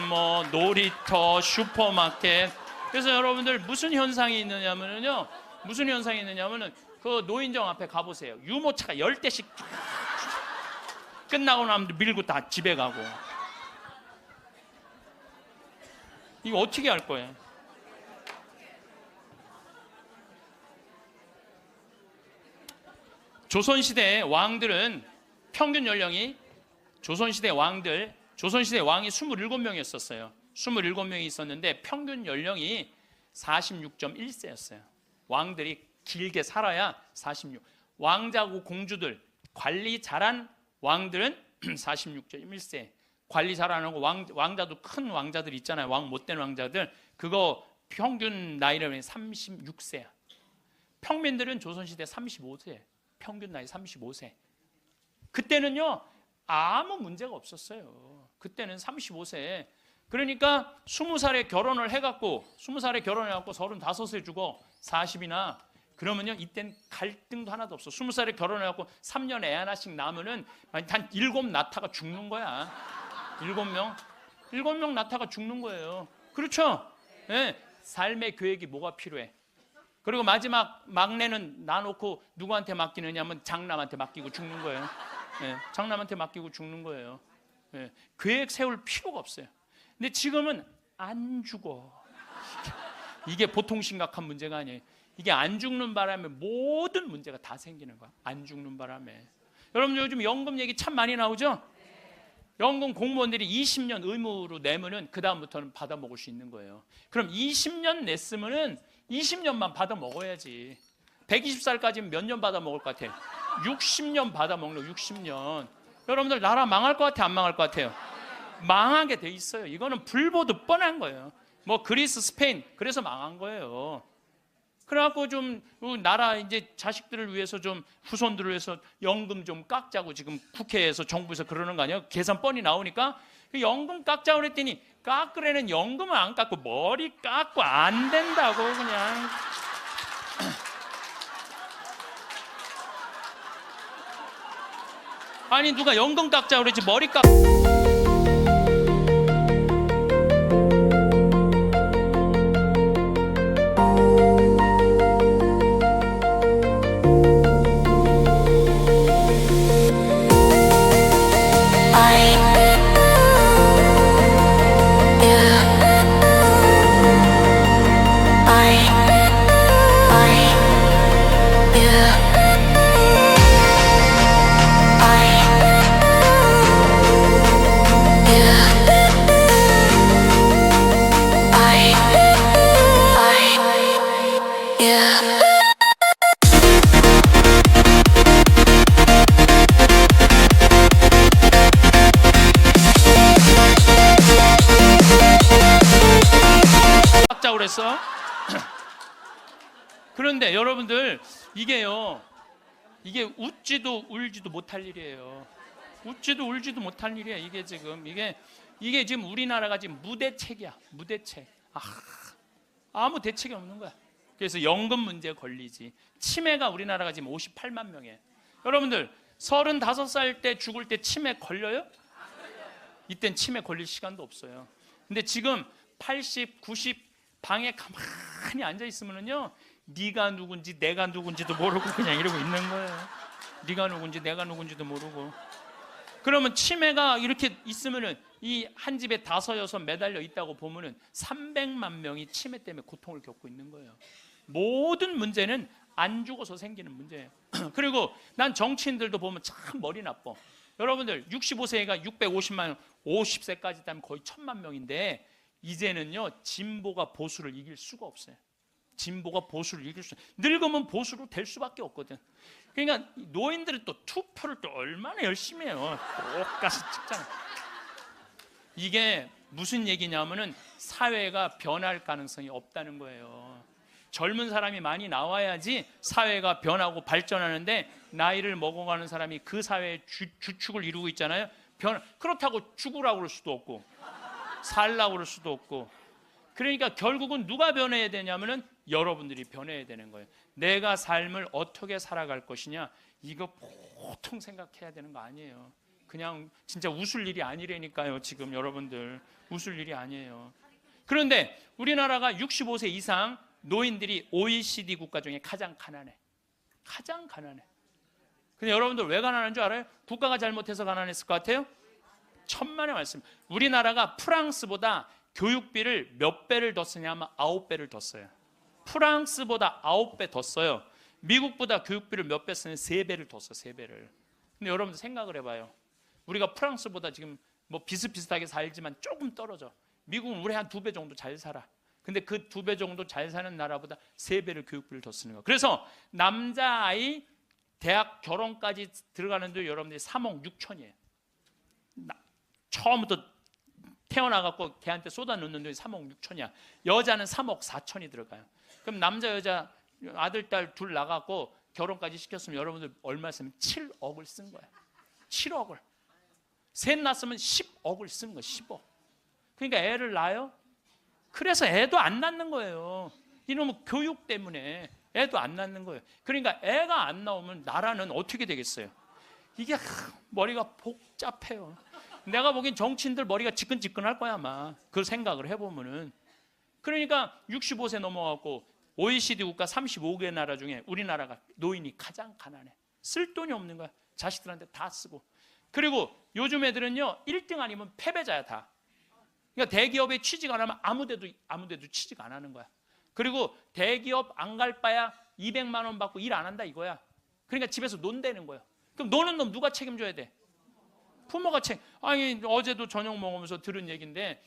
놀이터, 슈퍼마켓. 그래서 여러분들 무슨 현상이 있느냐면요. 무슨 현상이 있느냐면은 그 노인정 앞에 가보세요. 유모차가 10대씩 끝나고 나면 밀고 다 집에 가고. 이거 어떻게 할 거예요? 조선시대 왕들은 평균 연령이 조선시대 왕이 27명이었어요. 27명이 있었는데 평균 연령이 46.1세였어요. 왕들이 길게 살아야 46. 왕자고 공주들, 관리 잘한 왕들은 46.1세. 관리 잘하는 왕자도 큰 왕자들 있잖아요. 왕 못된 왕자들. 그거 평균 나이는 36세야. 평민들은 조선시대 35세. 평균 나이 35세. 그때는요 아무 문제가 없었어요. 그때는 35세. 그러니까 20살에 결혼을 해갖고 20살에 결혼해갖고 35에 죽어 40이나 그러면요 이땐 갈등도 하나도 없어. 20살에 결혼해갖고 3년 애 하나씩 낳으면은 한 7 낳다가 죽는 거야. 7명 낳다가 죽는 거예요. 그렇죠? 네. 삶의 계획이 뭐가 필요해? 그리고 마지막 막내는 놔놓고 누구한테 맡기느냐면 장남한테 맡기고 죽는 거예요. 네. 장남한테 맡기고 죽는 거예요. 네. 계획 세울 필요가 없어요. 근데 지금은 안 죽어. 이게 보통 심각한 문제가 아니에요. 이게 안 죽는 바람에 모든 문제가 다 생기는 거야. 안 죽는 바람에. 여러분 요즘 연금 얘기 참 많이 나오죠? 연금 공무원들이 20년 의무로 내면은 그 다음부터는 받아 먹을 수 있는 거예요. 그럼 20년 냈으면은 20년만 받아 먹어야지. 120살까지는 몇 년 받아 먹을 것 같아? 60년 받아 먹는 거. 60년. 여러분들 나라 망할 것 같아? 안 망할 것 같아요? 망하게 돼 있어요. 이거는 불보듯 뻔한 거예요. 뭐 그리스, 스페인 그래서 망한 거예요. 그래갖고 좀 나라 이제 자식들을 위해서 좀 후손들을 위해서 연금 좀 깎자고 지금 국회에서 정부에서 그러는 거 아니에요? 계산 뻔히 나오니까 연금 깎자고 그랬더니 깎으려는 연금을 안 깎고 머리 깎고 안 된다고 그냥. 아니 누가 연금 깎자고 그랬지 머리 깎. 깎자고 그랬어? 그런데 여러분들 이게요, 이게 웃지도 울지도 못할 일이에요. 웃지도 울지도 못할 일이야. 이게 지금 우리나라가 지금 무대책이야. 무대책. 아무 대책이 없는 거야. 그래서 연금 문제에 걸리지. 치매가 우리나라가 지금 58만 명이에요. 여러분들 35살 때 죽을 때 치매 걸려요? 이땐 치매 걸릴 시간도 없어요. 근데 지금 80, 90 방에 가만히 앉아 있으면은요, 네가 누군지 내가 누군지도 모르고 그냥 이러고 있는 거예요. 네가 누군지 내가 누군지도 모르고. 그러면 치매가 이렇게 있으면은 이 한 집에 5, 6 매달려 있다고 보면은 300만 명이 치매 때문에 고통을 겪고 있는 거예요. 모든 문제는 안 죽어서 생기는 문제예요. 그리고 난 정치인들도 보면 참 머리 나빠. 여러분들 65세가 650만 명, 50세까지 되면 거의 1000만 명인데 이제는요 진보가 보수를 이길 수가 없어요. 진보가 보수를 이길 수 없어요. 늙으면 보수로 될 수밖에 없거든. 그러니까 노인들은 또 투표를 또 얼마나 열심히 해요. 똑같이 찍잖아요. 이게 무슨 얘기냐면은 사회가 변할 가능성이 없다는 거예요. 젊은 사람이 많이 나와야지 사회가 변하고 발전하는데 나이를 먹어가는 사람이 그 사회의 주축을 이루고 있잖아요. 그렇다고 죽으라고 그럴 수도 없고 살라고 그럴 수도 없고. 그러니까 결국은 누가 변해야 되냐면은 여러분들이 변해야 되는 거예요. 내가 삶을 어떻게 살아갈 것이냐, 이거 보통 생각해야 되는 거 아니에요. 그냥 진짜 웃을 일이 아니라니까요. 지금 여러분들 웃을 일이 아니에요. 그런데 우리나라가 65세 이상 노인들이 OECD 국가 중에 가장 가난해. 가장 가난해. 근데 여러분들 왜 가난한 줄 알아요? 국가가 잘못해서 가난했을 것 같아요? 천만의 말씀. 우리나라가 프랑스보다 교육비를 몇 배를 더 쓰냐면 9배를 더 써요. 프랑스보다 9배 더 써요. 미국보다 교육비를 몇 배 쓰냐면 3배를 더 써. 3배를. 근데 여러분들 생각을 해봐요. 우리가 프랑스보다 지금 뭐 비슷비슷하게 살지만 조금 떨어져. 미국은 우리 한 2배 정도 잘 살아. 근데 그 2배 정도 잘 사는 나라보다 3배를 교육비를 더 쓰는 거예요. 그래서 남자아이 대학 결혼까지 들어가는데 여러분들이 3억 6천이에요. 처음부터 태어나갖고 걔한테 쏟아놓는 돈이 3억 6천이야. 여자는 3억 4천이 들어가요. 그럼 남자 여자 아들 딸 둘 나갖고 결혼까지 시켰으면 여러분들 얼마 쓰면 7억을 쓴 거야. 7억을. 셋 낳았으면 10억을 쓴 거야. 10억. 그러니까 애를 낳아요? 그래서 애도 안 낳는 거예요. 이놈의 교육 때문에 애도 안 낳는 거예요. 그러니까 애가 안 나오면 나라는 어떻게 되겠어요? 이게 머리가 복잡해요. 내가 보기엔 정치인들 머리가 지끈지끈할 거야 아마. 그 생각을 해보면은. 그러니까 65세 넘어가고 OECD 국가 35개 나라 중에 우리나라가 노인이 가장 가난해. 쓸 돈이 없는 거야. 자식들한테 다 쓰고. 그리고 요즘 애들은요 1등 아니면 패배자야 다. 그러니까 대기업에 취직 안 하면 아무데도 취직 안 하는 거야. 그리고 대기업 안 갈 바야 200만 원 받고 일 안 한다 이거야. 그러니까 집에서 논다는 거야. 그럼 노는 놈 누가 책임져야 돼? 부모가 아니 어제도 저녁 먹으면서 들은 얘기인데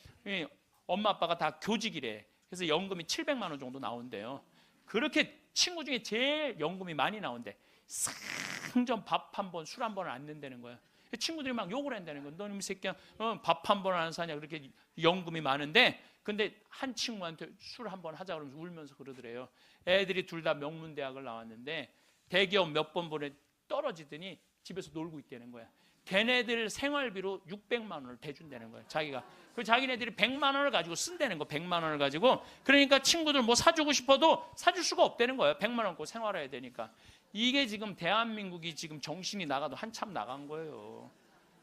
엄마 아빠가 다 교직이래. 그래서 연금이 700만 원 정도 나온대요. 그렇게 친구 중에 제일 연금이 많이 나온대. 상전 밥 한 번, 술 한 번을 안 낸다는 거야. 친구들이 막 욕을 한다는 거야. 너는 이 새끼야 밥 한 번 안 사냐. 그렇게 연금이 많은데 근데 한 친구한테 술 한 번 하자 그러면서 울면서 그러더래요. 애들이 둘 다 명문대학을 나왔는데 대기업 몇 번 보내 떨어지더니 집에서 놀고 있다는 거야. 걔네들 생활비로 600만 원을 대준다는 거야. 자기가. 그 자기네들이 100만 원을 가지고 쓴다는 거. 100만 원을 가지고. 그러니까 친구들 뭐 사주고 싶어도 사줄 수가 없다는 거예요. 100만 원 갖고 생활해야 되니까. 이게 지금 대한민국이 지금 정신이 나가도 한참 나간 거예요.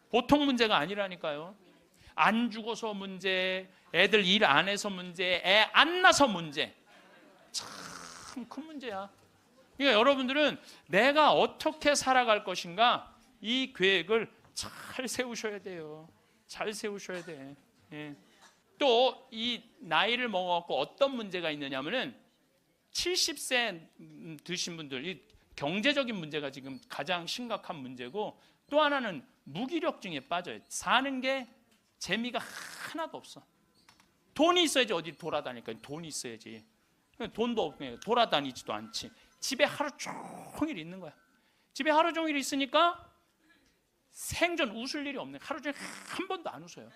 보통 문제가 아니라니까요. 안 죽어서 문제, 애들 일 안 해서 문제, 애 안 낳아서 문제. 참 큰 문제야. 그러니까 여러분들은 내가 어떻게 살아갈 것인가 이 계획을 잘 세우셔야 돼요. 잘 세우셔야 돼. 예. 또 이 나이를 먹어갖고 어떤 문제가 있느냐면은 70세 드신 분들 이 경제적인 문제가 지금 가장 심각한 문제고 또 하나는 무기력증에 빠져요. 사는 게 재미가 하나도 없어. 돈이 있어야지 어디 돌아다니까. 돈이 있어야지. 돈도 없고 돌아다니지도 않지. 집에 하루 종일 있는 거야. 집에 하루 종일 있으니까 생전 웃을 일이 없네. 하루 종일 한 번도 안 웃어요.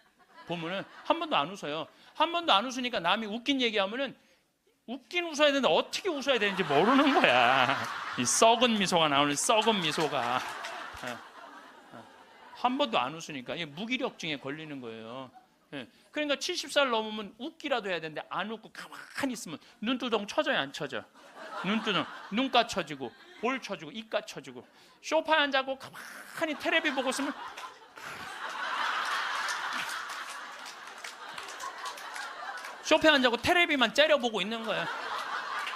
보면은 한 번도 안 웃어요. 한 번도 안 웃으니까 남이 웃긴 얘기하면은 웃긴 웃어야 되는데 어떻게 웃어야 되는지 모르는 거야. 이 썩은 미소가 나오는 썩은 미소가 한 번도 안 웃으니까 무기력증에 걸리는 거예요. 그러니까 70살 넘으면 웃기라도 해야 되는데 안 웃고 가만히 있으면 눈두덩 쳐져요 안 쳐져? 눈두덩 눈가 쳐지고 볼 쳐지고 입가 쳐지고 소파에 앉아고 가만히 텔레비 보고 있으면 소파에 앉아고 텔레비만 째려보고 있는 거야.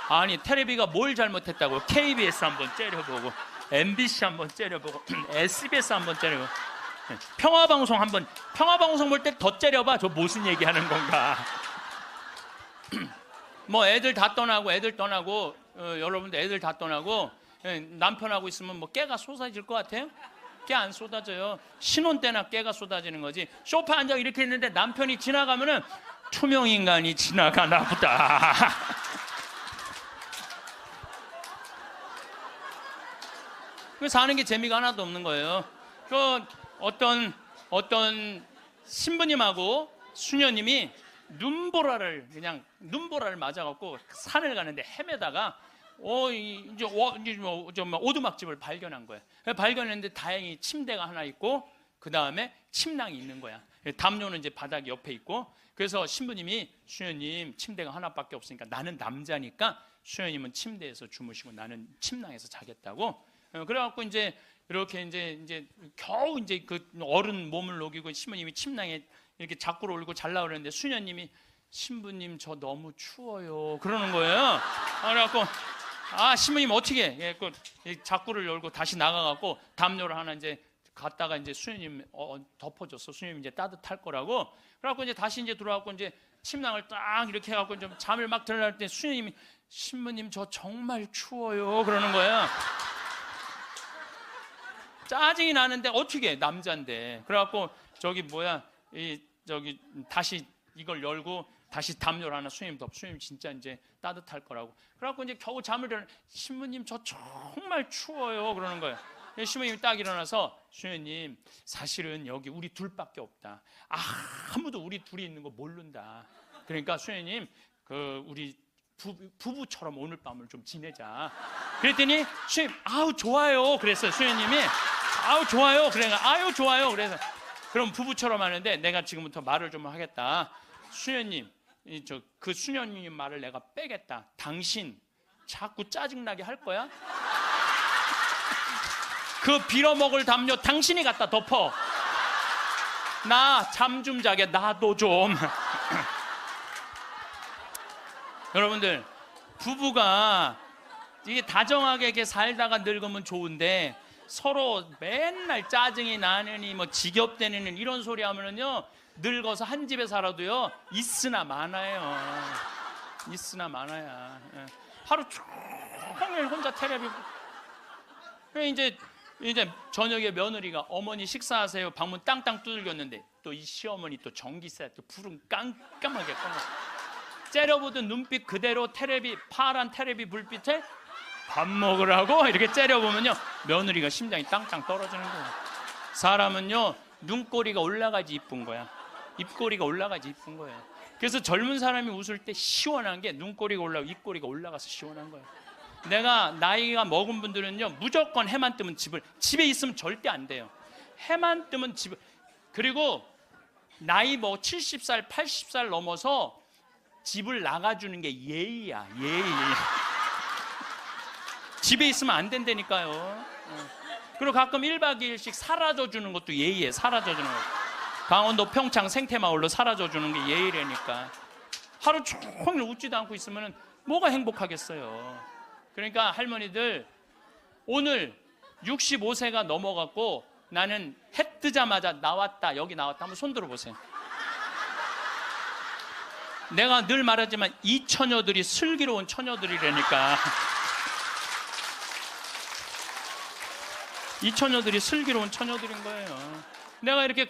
아니 텔레비가 뭘 잘못했다고. KBS 한번 째려보고 MBC 한번 째려보고 SBS 한번 째려보고 평화방송 한번 평화방송 볼 때 더 째려봐. 저 무슨 얘기하는 건가. 뭐 애들 떠나고 여러분들 애들 다 떠나고 남편하고 있으면 뭐 깨가 쏟아질 것 같아요? 깨 안 쏟아져요. 신혼 때나 깨가 쏟아지는 거지. 소파에 앉아 이렇게 있는데 남편이 지나가면은 투명 인간이 지나가나 보다. 사는 게 재미가 하나도 없는 거예요. 그 어떤 신부님하고 수녀님이 눈보라를 맞아갖고 산을 가는데 헤매다가 이제 오두막집을 발견한 거예요. 발견했는데 다행히 침대가 하나 있고 그 다음에 침낭이 있는 거야. 담요는 이제 바닥 옆에 있고 그래서 신부님이 수녀님 침대가 하나밖에 없으니까 나는 남자니까 수녀님은 침대에서 주무시고 나는 침낭에서 자겠다고. 그래갖고 이제 이렇게 이제 겨우 이제 그 어른 몸을 녹이고 신부님이 침낭에 이렇게 자꾸로 올고 잘라 그러는데 수녀님이 신부님 저 너무 추워요 그러는 거예요. 그래갖고 신부님 어떻게 해? 자꾸를 열고 다시 나가갖고 담요를 하나 이제 갔다가 이제 수녀님 덮어줬어. 수녀님 이제 따뜻할 거라고. 그래갖고 이제 다시 이제 들어와갖고 이제 침낭을 딱 이렇게 해갖고 좀 잠을 막 들어갈 때 수녀님이 신부님 저 정말 추워요 그러는 거예요. 짜증이 나는데 어떻게 해? 남자인데. 그래갖고 다시 이걸 열고 다시 담요를 하나 수녀님 수녀님 진짜 이제 따뜻할 거라고. 그래갖고 이제 겨우 잠을 일어나 신부님 저 정말 추워요 그러는 거예요. 신부님이 딱 일어나서 수녀님 사실은 여기 우리 둘밖에 없다. 아무도 우리 둘이 있는 거 모른다. 그러니까 수녀님 우리 부부처럼 오늘 밤을 좀 지내자. 그랬더니 수녀님 좋아요 그랬어요. 수녀님이 좋아요. 그래서 좋아요. 그래서 그럼 부부처럼 하는데 내가 지금부터 말을 좀 하겠다. 수녀님, 그 수녀님 말을 내가 빼겠다. 당신 자꾸 짜증나게 할 거야? 그 빌어먹을 담요 당신이 갖다 덮어. 나 잠 좀 자게 놔도 좀. 여러분들, 부부가 이게 다정하게 이렇게 살다가 늙으면 좋은데 서로 맨날 짜증이 나느니 뭐 지겹대느니 이런 소리 하면은요, 늙어서 한 집에 살아도요 있으나 마나요. 있으나 마나야. 하루 종일 혼자 텔레비. 이제 저녁에 며느리가 어머니 식사하세요. 방문 땅땅 두들겼는데 또 이 시어머니 또 전기세 또 불은 깜깜하게 꺼놨어. 째려보던 눈빛 그대로 파란 텔레비 불빛에 밥 먹으라고 이렇게 째려보면요, 며느리가 심장이 땅땅 떨어지는 거예요. 사람은요, 눈꼬리가 올라가지 이쁜 거야. 입꼬리가 올라가지 이쁜 거예요. 그래서 젊은 사람이 웃을 때 시원한 게 눈꼬리가 올라가고 입꼬리가 올라가서 시원한 거예요. 내가 나이가 먹은 분들은요, 무조건 해만 뜨면 집에 있으면 절대 안 돼요. 해만 뜨면 집을. 그리고 나이 뭐 70살 80살 넘어서 집을 나가주는 게 예의야. 예의. 집에 있으면 안 된다니까요. 그리고 가끔 1박 2일씩 사라져 주는 것도 예의에. 사라져 주는 거. 강원도 평창 생태마을로 사라져 주는 게 예의라니까. 하루 종일 웃지도 않고 있으면 뭐가 행복하겠어요. 그러니까 할머니들, 오늘 65세가 넘어갔고 나는 해 뜨자마자 나왔다, 여기 나왔다, 한번 손 들어보세요. 내가 늘 말하지만 이 처녀들이 슬기로운 처녀들이라니까. 이 처녀들이 슬기로운 처녀들인 거예요. 내가 이렇게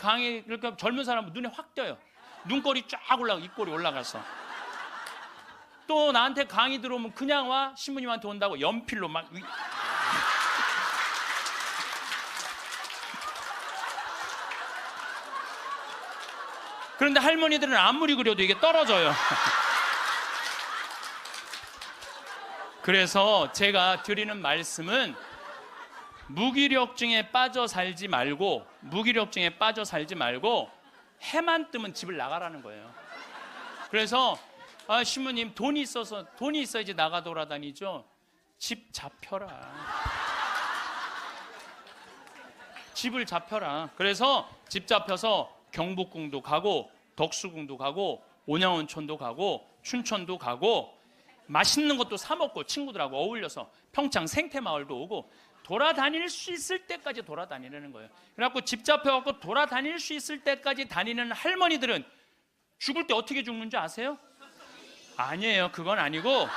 이렇게 젊은 사람은 눈에 확 띄어요. 눈꼬리 쫙 올라가고 입꼬리 올라가서. 또 나한테 강의 들어오면 그냥 와, 신부님한테 온다고 연필로 막. 그런데 할머니들은 아무리 그려도 이게 떨어져요. 그래서 제가 드리는 말씀은 무기력증에 빠져 살지 말고 해만 뜨면 집을 나가라는 거예요. 그래서 신부님 돈이 있어야지 나가 돌아다니죠. 집 잡혀라. 집을 잡혀라. 그래서 집 잡혀서 경복궁도 가고 덕수궁도 가고 온양온천도 가고 춘천도 가고 맛있는 것도 사 먹고 친구들하고 어울려서 평창 생태마을도 오고 돌아다닐 수 있을 때까지 돌아다니는 거예요. 그래갖고 집 잡혀갖고 돌아다닐 수 있을 때까지 다니는 할머니들은 죽을 때 어떻게 죽는지 아세요? 아니에요. 그건 아니고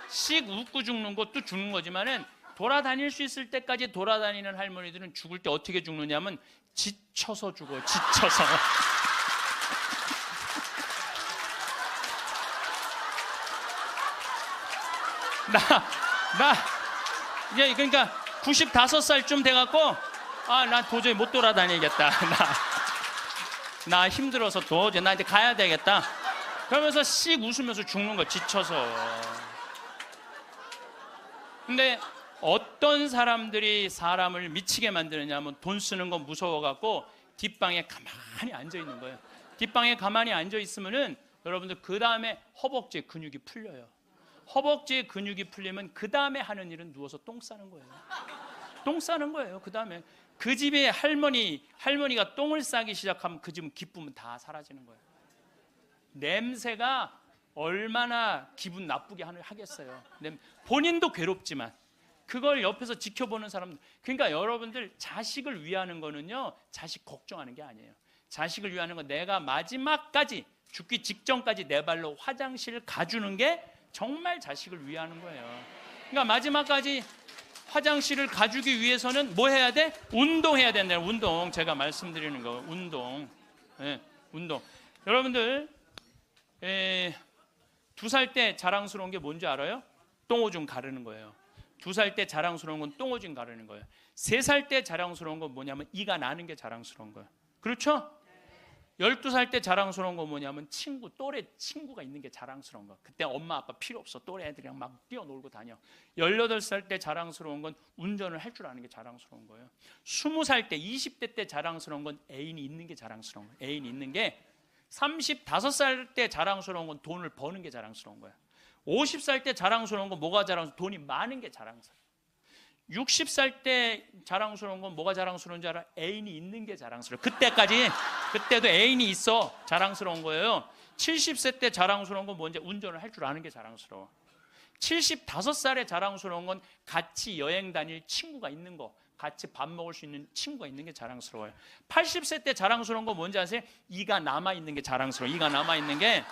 씩 웃고 죽는 것도 죽는 거지만은 돌아다닐 수 있을 때까지 돌아다니는 할머니들은 죽을 때 어떻게 죽느냐면 지쳐서 죽어요. 지쳐서. 이제 그러니까 95살쯤 돼갖고 나 도저히 못 돌아다니겠다. 나 힘들어서 도저히 나 이제 가야 되겠다. 그러면서 씩 웃으면서 죽는 거, 지쳐서. 근데 어떤 사람들이 사람을 미치게 만드느냐면 돈 쓰는 거 무서워갖고 뒷방에 가만히 앉아있는 거예요. 뒷방에 가만히 앉아있으면은 여러분들 그 다음에 허벅지에 근육이 풀려요. 허벅지에 근육이 풀리면 그 다음에 하는 일은 누워서 똥 싸는 거예요. 똥 싸는 거예요. 그 다음에 그 집에 할머니가 똥을 싸기 시작하면 그 집은 기쁨은 다 사라지는 거예요. 냄새가 얼마나 기분 나쁘게 하겠어요. 본인도 괴롭지만 그걸 옆에서 지켜보는 사람들. 그러니까 여러분들 자식을 위하는 거는요, 자식 걱정하는 게 아니에요. 자식을 위하는 건 내가 마지막까지 죽기 직전까지 내 발로 화장실을 가주는 게 정말 자식을 위하는 거예요. 그러니까 마지막까지 화장실을 가주기 위해서는 뭐 해야 돼? 운동해야 된다. 운동. 제가 말씀드리는 거 운동. 네, 운동. 여러분들 2살 때 자랑스러운 게 뭔지 알아요? 똥오줌 가르는 거예요. 2살 때 자랑스러운 건 똥오줌 가르는 거예요. 3살 때 자랑스러운 건 뭐냐면 이가 나는 게 자랑스러운 거예요. 그렇죠? 12살 때 자랑스러운 건 뭐냐면 또래 친구가 있는 게 자랑스러운 거. 그때 엄마 아빠 필요 없어. 또래 애들이랑 막 뛰어놀고 다녀. 18살 때 자랑스러운 건 운전을 할 줄 아는 게 자랑스러운 거예요. 20살 때, 20대 때 자랑스러운 건 애인이 있는 게 자랑스러운 거예요. 애인이 있는 게. 35살 때 자랑스러운 건 돈을 버는 게 자랑스러운 거예요. 50살 때 자랑스러운 건 뭐가 자랑스러운? 돈이 많은 게 자랑스러워요. 60살 때 자랑스러운 건 뭐가 자랑스러운 줄 알아? 애인이 있는 게 자랑스러워. 그때도 애인이 있어 자랑스러운 거예요. 70세 때 자랑스러운 건 뭔지? 운전을 할 줄 아는 게 자랑스러워. 75살에 자랑스러운 건 같이 여행 다닐 친구가 있는 거, 같이 밥 먹을 수 있는 친구가 있는 게 자랑스러워요. 80세 때 자랑스러운 건 뭔지 아세요? 이가 남아있는 게 자랑스러워. 이가 남아있는 게.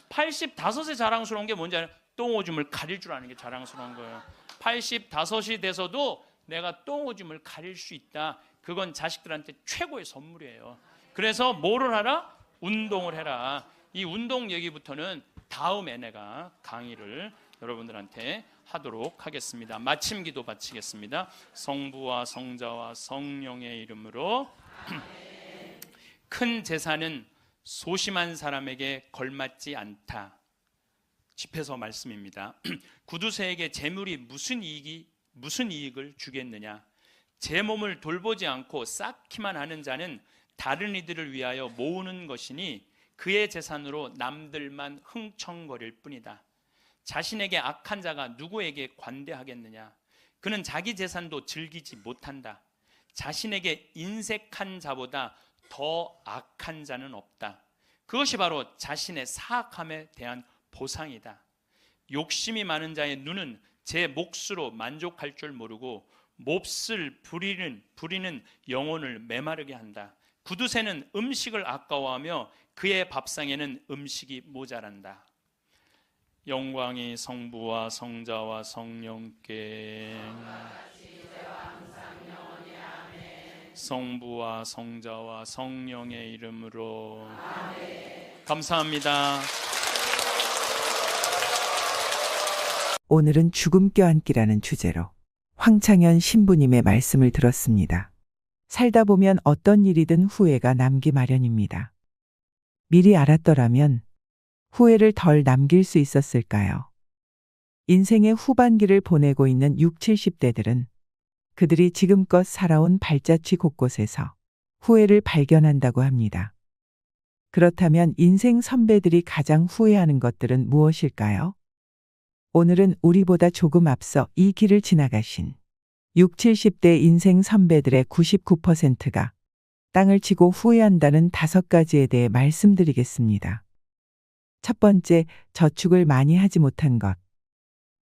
85세 자랑스러운 게 뭔지 알아요? 똥오줌을 가릴 줄 아는 게 자랑스러운 거예요. 85이 돼서도 내가 똥오줌을 가릴 수 있다. 그건 자식들한테 최고의 선물이에요. 그래서 뭐를 하라? 운동을 해라. 이 운동 얘기부터는 다음에 내가 강의를 여러분들한테 하도록 하겠습니다. 마침 기도 바치겠습니다. 성부와 성자와 성령의 이름으로. 큰 재산은 소심한 사람에게 걸맞지 않다. 집에서 말씀입니다. 구두쇠에게 재물이 무슨 이익을 주겠느냐? 제 몸을 돌보지 않고 쌓기만 하는 자는 다른 이들을 위하여 모으는 것이니 그의 재산으로 남들만 흥청거릴 뿐이다. 자신에게 악한 자가 누구에게 관대하겠느냐? 그는 자기 재산도 즐기지 못한다. 자신에게 인색한 자보다 더 악한 자는 없다. 그것이 바로 자신의 사악함에 대한 보상이다. 욕심이 많은 자의 눈은 제 몫으로 만족할 줄 모르고 몹쓸 부리는 영혼을 메마르게 한다. 구두쇠는 음식을 아까워하며 그의 밥상에는 음식이 모자란다. 영광이 성부와 성자와 성령께. 성부와 성자와 성령의 이름으로. 감사합니다. 오늘은 죽음 껴안기라는 주제로 황창현 신부님의 말씀을 들었습니다. 살다 보면 어떤 일이든 후회가 남기 마련입니다. 미리 알았더라면 후회를 덜 남길 수 있었을까요? 인생의 후반기를 보내고 있는 60, 70대들은 그들이 지금껏 살아온 발자취 곳곳에서 후회를 발견한다고 합니다. 그렇다면 인생 선배들이 가장 후회하는 것들은 무엇일까요? 오늘은 우리보다 조금 앞서 이 길을 지나가신 60, 70대 인생 선배들의 99%가 땅을 치고 후회한다는 5가지에 대해 말씀드리겠습니다. 첫 번째, 저축을 많이 하지 못한 것.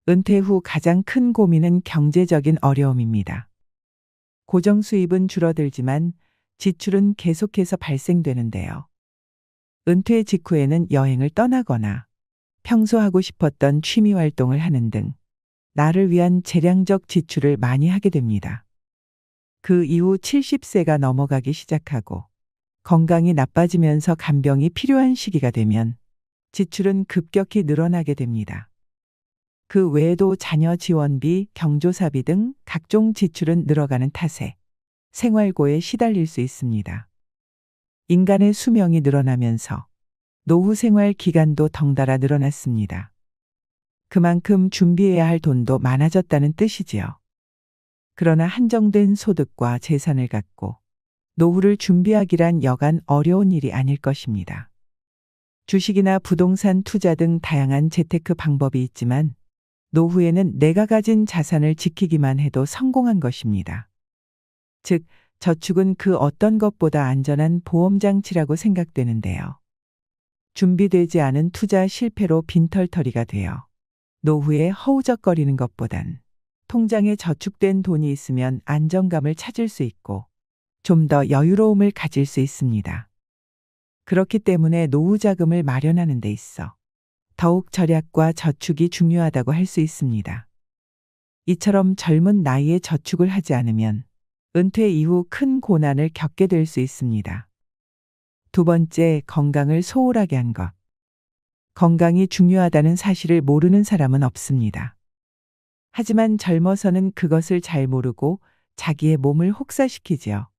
은퇴 후 가장 큰 고민은 경제적인 어려움입니다. 고정 수입은 줄어들지만 지출은 계속해서 발생되는데요. 은퇴 직후에는 여행을 떠나거나 평소 하고 싶었던 취미 활동을 하는 등 나를 위한 재량적 지출을 많이 하게 됩니다. 그 이후 70세가 넘어가기 시작하고 건강이 나빠지면서 간병이 필요한 시기가 되면 지출은 급격히 늘어나게 됩니다. 그 외에도 자녀 지원비, 경조사비 등 각종 지출은 늘어가는 탓에 생활고에 시달릴 수 있습니다. 인간의 수명이 늘어나면서 노후 생활 기간도 덩달아 늘어났습니다. 그만큼 준비해야 할 돈도 많아졌다는 뜻이지요. 그러나 한정된 소득과 재산을 갖고 노후를 준비하기란 여간 어려운 일이 아닐 것입니다. 주식이나 부동산 투자 등 다양한 재테크 방법이 있지만 노후에는 내가 가진 자산을 지키기만 해도 성공한 것입니다. 즉, 저축은 그 어떤 것보다 안전한 보험장치라고 생각되는데요. 준비되지 않은 투자 실패로 빈털터리가 되어 노후에 허우적거리는 것보단 통장에 저축된 돈이 있으면 안정감을 찾을 수 있고 좀 더 여유로움을 가질 수 있습니다. 그렇기 때문에 노후 자금을 마련하는 데 있어 더욱 절약과 저축이 중요하다고 할 수 있습니다. 이처럼 젊은 나이에 저축을 하지 않으면 은퇴 이후 큰 고난을 겪게 될 수 있습니다. 두 번째, 건강을 소홀하게 한 것. 건강이 중요하다는 사실을 모르는 사람은 없습니다. 하지만 젊어서는 그것을 잘 모르고 자기의 몸을 혹사시키지요.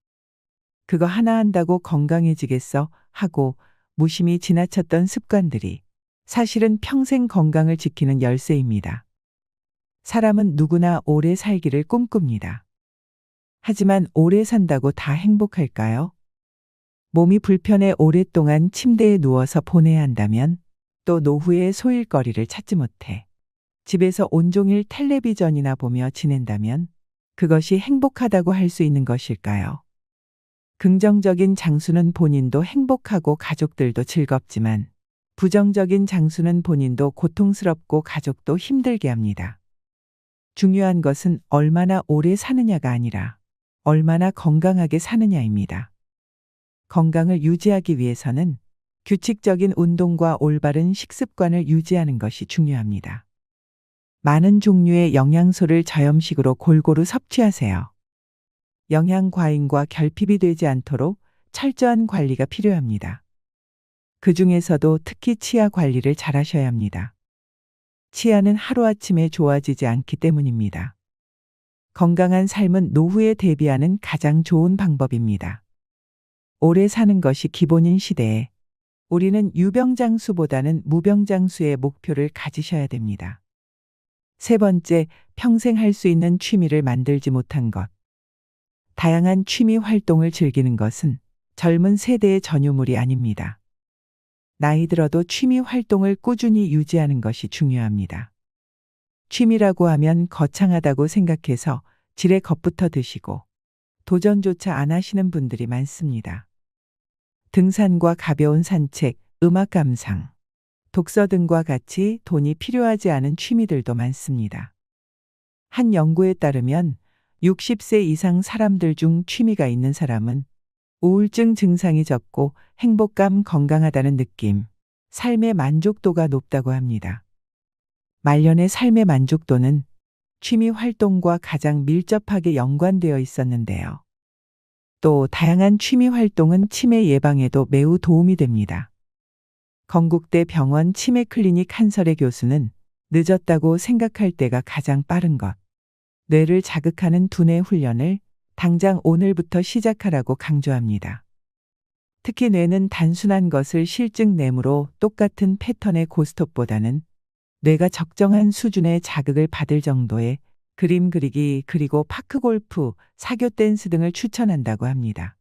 그거 하나 한다고 건강해지겠어 하고 무심히 지나쳤던 습관들이 사실은 평생 건강을 지키는 열쇠입니다. 사람은 누구나 오래 살기를 꿈꿉니다. 하지만 오래 산다고 다 행복할까요? 몸이 불편해 오랫동안 침대에 누워서 보내야 한다면, 또 노후에 소일거리를 찾지 못해 집에서 온종일 텔레비전이나 보며 지낸다면 그것이 행복하다고 할 수 있는 것일까요? 긍정적인 장수는 본인도 행복하고 가족들도 즐겁지만, 부정적인 장수는 본인도 고통스럽고 가족도 힘들게 합니다. 중요한 것은 얼마나 오래 사느냐가 아니라 얼마나 건강하게 사느냐입니다. 건강을 유지하기 위해서는 규칙적인 운동과 올바른 식습관을 유지하는 것이 중요합니다. 많은 종류의 영양소를 저염식으로 골고루 섭취하세요. 영양 과잉과 결핍이 되지 않도록 철저한 관리가 필요합니다. 그 중에서도 특히 치아 관리를 잘 하셔야 합니다. 치아는 하루아침에 좋아지지 않기 때문입니다. 건강한 삶은 노후에 대비하는 가장 좋은 방법입니다. 오래 사는 것이 기본인 시대에 우리는 유병장수보다는 무병장수의 목표를 가지셔야 됩니다. 세 번째, 평생 할 수 있는 취미를 만들지 못한 것. 다양한 취미 활동을 즐기는 것은 젊은 세대의 전유물이 아닙니다. 나이 들어도 취미 활동을 꾸준히 유지하는 것이 중요합니다. 취미라고 하면 거창하다고 생각해서 지레 겁부터 드시고 도전조차 안 하시는 분들이 많습니다. 등산과 가벼운 산책, 음악 감상, 독서 등과 같이 돈이 필요하지 않은 취미들도 많습니다. 한 연구에 따르면 60세 이상 사람들 중 취미가 있는 사람은 우울증 증상이 적고 행복감, 건강하다는 느낌, 삶의 만족도가 높다고 합니다. 말년의 삶의 만족도는 취미 활동과 가장 밀접하게 연관되어 있었는데요. 또 다양한 취미 활동은 치매 예방에도 매우 도움이 됩니다. 건국대 병원 치매 클리닉 한설의 교수는 늦었다고 생각할 때가 가장 빠른 것, 뇌를 자극하는 두뇌 훈련을 당장 오늘부터 시작하라고 강조합니다. 특히 뇌는 단순한 것을 실증내므로 똑같은 패턴의 고스톱보다는 뇌가 적정한 수준의 자극을 받을 정도의 그림 그리기 그리고 파크골프, 사교 댄스 등을 추천한다고 합니다.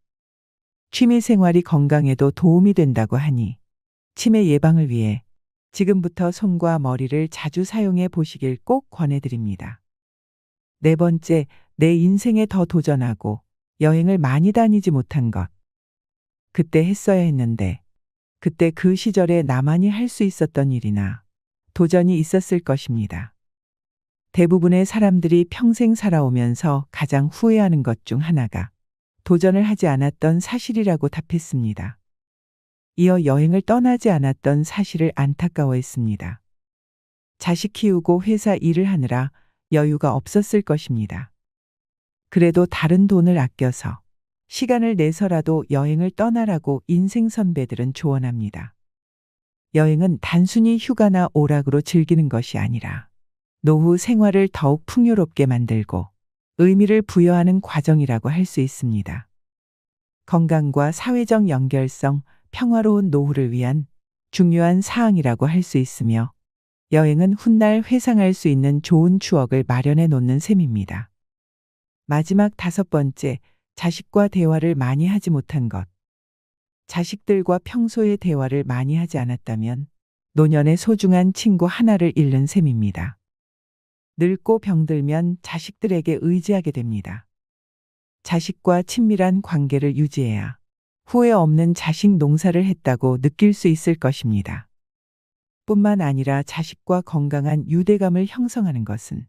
취미 생활이 건강에도 도움이 된다고 하니 치매 예방을 위해 지금부터 손과 머리를 자주 사용해 보시길 꼭 권해드립니다. 네 번째, 내 인생에 더 도전하고 여행을 많이 다니지 못한 것. 그때 했어야 했는데, 그때 그 시절에 나만이 할 수 있었던 일이나 도전이 있었을 것입니다. 대부분의 사람들이 평생 살아오면서 가장 후회하는 것 중 하나가 도전을 하지 않았던 사실이라고 답했습니다. 이어 여행을 떠나지 않았던 사실을 안타까워했습니다. 자식 키우고 회사 일을 하느라 여유가 없었을 것입니다. 그래도 다른 돈을 아껴서 시간을 내서라도 여행을 떠나라고 인생 선배들은 조언합니다. 여행은 단순히 휴가나 오락으로 즐기는 것이 아니라 노후 생활을 더욱 풍요롭게 만들고 의미를 부여하는 과정이라고 할 수 있습니다. 건강과 사회적 연결성, 평화로운 노후를 위한 중요한 사항이라고 할 수 있으며, 여행은 훗날 회상할 수 있는 좋은 추억을 마련해 놓는 셈입니다. 마지막 다섯 번째, 자식과 대화를 많이 하지 못한 것. 자식들과 평소에 대화를 많이 하지 않았다면 노년의 소중한 친구 하나를 잃는 셈입니다. 늙고 병들면 자식들에게 의지하게 됩니다. 자식과 친밀한 관계를 유지해야 후회 없는 자식 농사를 했다고 느낄 수 있을 것입니다. 뿐만 아니라 자식과 건강한 유대감을 형성하는 것은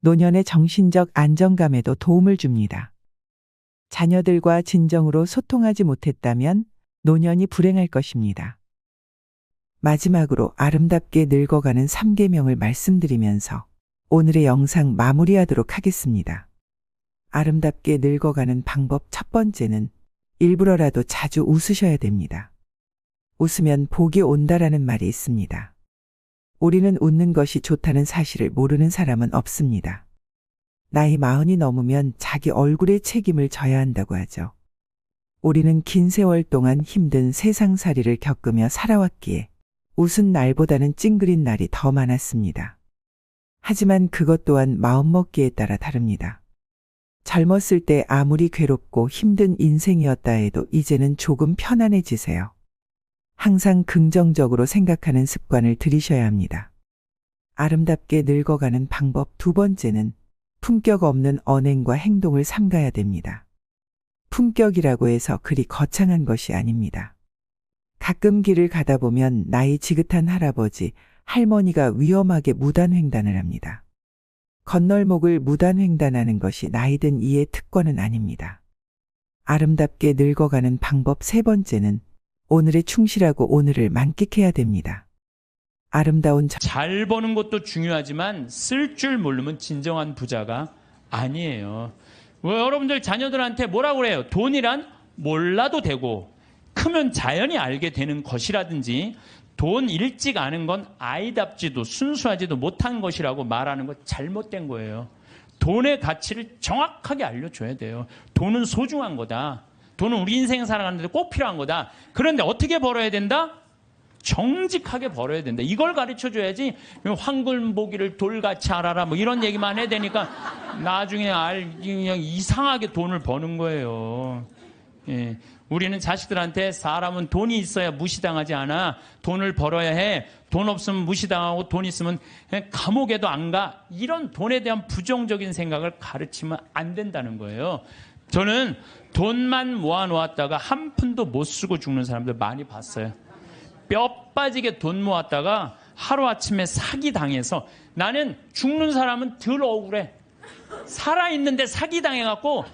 노년의 정신적 안정감에도 도움을 줍니다. 자녀들과 진정으로 소통하지 못했다면 노년이 불행할 것입니다. 마지막으로 아름답게 늙어가는 3계명을 말씀드리면서 오늘의 영상 마무리하도록 하겠습니다. 아름답게 늙어가는 방법 첫 번째는 일부러라도 자주 웃으셔야 됩니다. 웃으면 복이 온다라는 말이 있습니다. 우리는 웃는 것이 좋다는 사실을 모르는 사람은 없습니다. 나이 40이 넘으면 자기 얼굴의 책임을 져야 한다고 하죠. 우리는 긴 세월 동안 힘든 세상살이를 겪으며 살아왔기에 웃은 날보다는 찡그린 날이 더 많았습니다. 하지만 그것 또한 마음먹기에 따라 다릅니다. 젊었을 때 아무리 괴롭고 힘든 인생이었다 해도 이제는 조금 편안해지세요. 항상 긍정적으로 생각하는 습관을 들이셔야 합니다. 아름답게 늙어가는 방법 두 번째는 품격 없는 언행과 행동을 삼가야 됩니다. 품격이라고 해서 그리 거창한 것이 아닙니다. 가끔 길을 가다 보면 나이 지긋한 할아버지, 할머니가 위험하게 무단횡단을 합니다. 건널목을 무단횡단하는 것이 나이든 이의 특권은 아닙니다. 아름답게 늙어가는 방법 세 번째는 오늘에 충실하고 오늘을 만끽해야 됩니다. 아름다운 잘 버는 것도 중요하지만 쓸 줄 모르면 진정한 부자가 아니에요. 여러분들 자녀들한테 뭐라고 그래요? 돈이란 몰라도 되고 크면 자연히 알게 되는 것이라든지 돈 일찍 아는 건 아이답지도 순수하지도 못한 것이라고 말하는 거 잘못된 거예요. 돈의 가치를 정확하게 알려줘야 돼요. 돈은 소중한 거다. 돈은 우리 인생 살아가는데 꼭 필요한 거다. 그런데 어떻게 벌어야 된다? 정직하게 벌어야 된다. 이걸 가르쳐줘야지 황금보기를 돌같이 알아라 뭐 이런 얘기만 해야 되니까 나중에 그냥 이상하게 돈을 버는 거예요. 예. 우리는 자식들한테 사람은 돈이 있어야 무시당하지 않아. 돈을 벌어야 해. 돈 없으면 무시당하고 돈 있으면 그냥 감옥에도 안 가. 이런 돈에 대한 부정적인 생각을 가르치면 안 된다는 거예요. 저는 돈만 모아놓았다가 한 푼도 못 쓰고 죽는 사람들 많이 봤어요. 뼈 빠지게 돈 모았다가 하루아침에 사기당해서 나는 죽는 사람은 덜 억울해. 살아있는데 사기당해갖고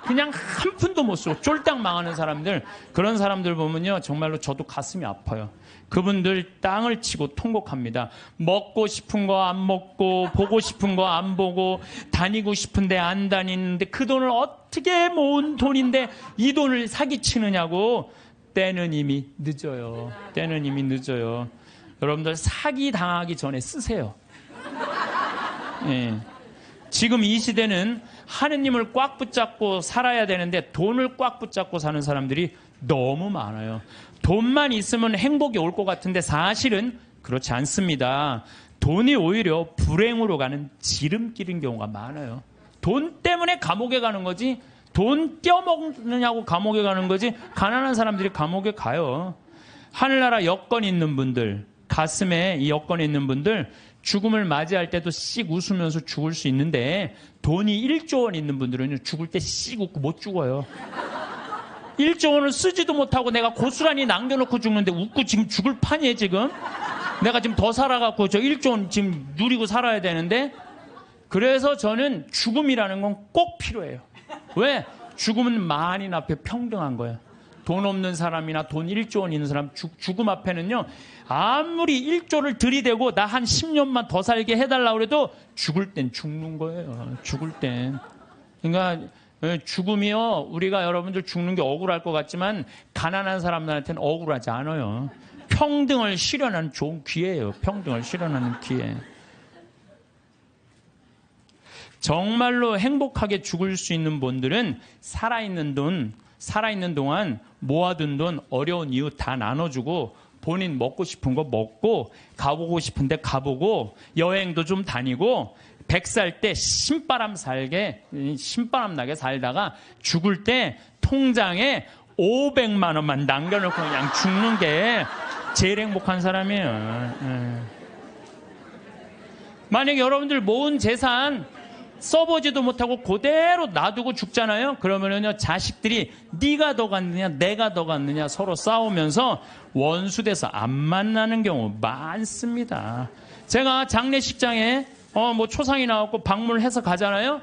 그냥 한 푼도 못 쓰고 쫄딱 망하는 사람들, 그런 사람들 보면요 정말로 저도 가슴이 아파요. 그분들 땅을 치고 통곡합니다. 먹고 싶은 거 안 먹고 보고 싶은 거 안 보고 다니고 싶은데 안 다니는데 그 돈을 어떻게 모은 돈인데 이 돈을 사기치느냐고. 때는 이미 늦어요. 때는 이미 늦어요. 여러분들 사기 당하기 전에 쓰세요. 예. 지금 이 시대는 하느님을 꽉 붙잡고 살아야 되는데 돈을 꽉 붙잡고 사는 사람들이 너무 많아요. 돈만 있으면 행복이 올 것 같은데 사실은 그렇지 않습니다. 돈이 오히려 불행으로 가는 지름길인 경우가 많아요. 돈 때문에 감옥에 가는 거지 돈 떼어먹느냐고 감옥에 가는 거지 가난한 사람들이 감옥에 가요. 하늘나라 여건 있는 분들, 가슴에 이 여건 있는 분들 죽음을 맞이할 때도 씩 웃으면서 죽을 수 있는데 돈이 1조 원 있는 분들은 죽을 때 씩 웃고 못 죽어요. 1조 원을 쓰지도 못하고 내가 고스란히 남겨놓고 죽는데 웃고 지금 죽을 판이에요. 지금 내가 지금 더 살아갖고 저 1조 원 지금 누리고 살아야 되는데. 그래서 저는 죽음이라는 건 꼭 필요해요. 왜? 죽음은 만인 앞에 평등한 거예요. 돈 없는 사람이나 돈 1조 원 있는 사람 죽음 앞에는요 아무리 1조를 들이대고 나 한 10년만 더 살게 해달라고 해도 죽을 땐 죽는 거예요. 죽을 땐. 그러니까 죽음이요 우리가 여러분들 죽는 게 억울할 것 같지만 가난한 사람들한테는 억울하지 않아요. 평등을 실현하는 좋은 기회예요. 평등을 실현하는 기회. 정말로 행복하게 죽을 수 있는 분들은 살아있는 동안 모아둔 돈 어려운 이유 다 나눠주고 본인 먹고 싶은 거 먹고 가보고 싶은데 가보고 여행도 좀 다니고 100살 때 신바람 나게 살다가 죽을 때 통장에 500만 원만 남겨놓고 그냥 죽는 게 제일 행복한 사람이에요. 만약에 여러분들 모은 재산 써보지도 못하고 그대로 놔두고 죽잖아요. 그러면은요 자식들이 네가 더 갔느냐 내가 더 갔느냐 서로 싸우면서 원수돼서 안 만나는 경우 많습니다. 제가 장례식장에 뭐 초상이 나왔고 방문해서 가잖아요.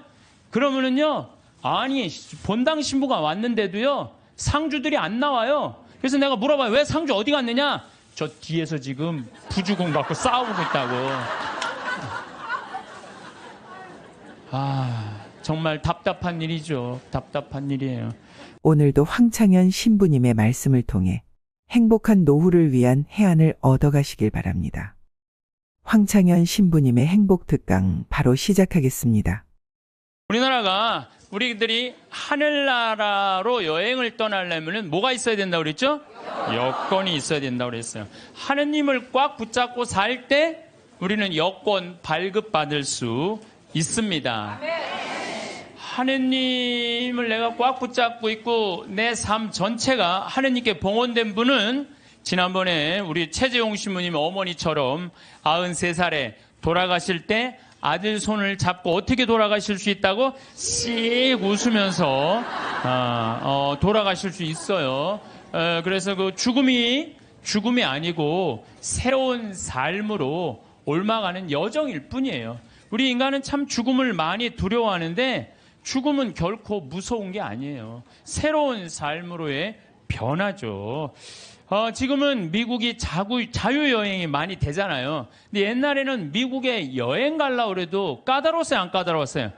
그러면은요 아니 본당 신부가 왔는데도요 상주들이 안 나와요. 그래서 내가 물어봐요. 왜 상주 어디 갔느냐? 저 뒤에서 지금 부주공 갖고 싸우고 있다고. 정말 답답한 일이죠. 답답한 일이에요. 오늘도 황창현 신부님의 말씀을 통해 행복한 노후를 위한 해안을 얻어가시길 바랍니다. 황창현 신부님의 행복 특강 바로 시작하겠습니다. 우리나라가 우리들이 하늘나라로 여행을 떠나려면 뭐가 있어야 된다고 그랬죠? 여건이 있어야 된다고 그랬어요. 하느님을 꽉 붙잡고 살 때 우리는 여건 발급받을 수 있습니다. 하느님을 내가 꽉 붙잡고 있고 내 삶 전체가 하느님께 봉헌된 분은 지난번에 우리 최재용 신부님 어머니처럼 93살에 돌아가실 때 아들 손을 잡고 어떻게 돌아가실 수 있다고 씩 웃으면서 돌아가실 수 있어요. 그래서 그 죽음이 아니고 새로운 삶으로 옮아가는 여정일 뿐이에요. 우리 인간은 참 죽음을 많이 두려워하는데 죽음은 결코 무서운 게 아니에요. 새로운 삶으로의 변화죠. 지금은 미국이 자유여행이 많이 되잖아요. 근데 옛날에는 미국에 여행 가려고 그래도 까다로웠어요, 안 까다로웠어요?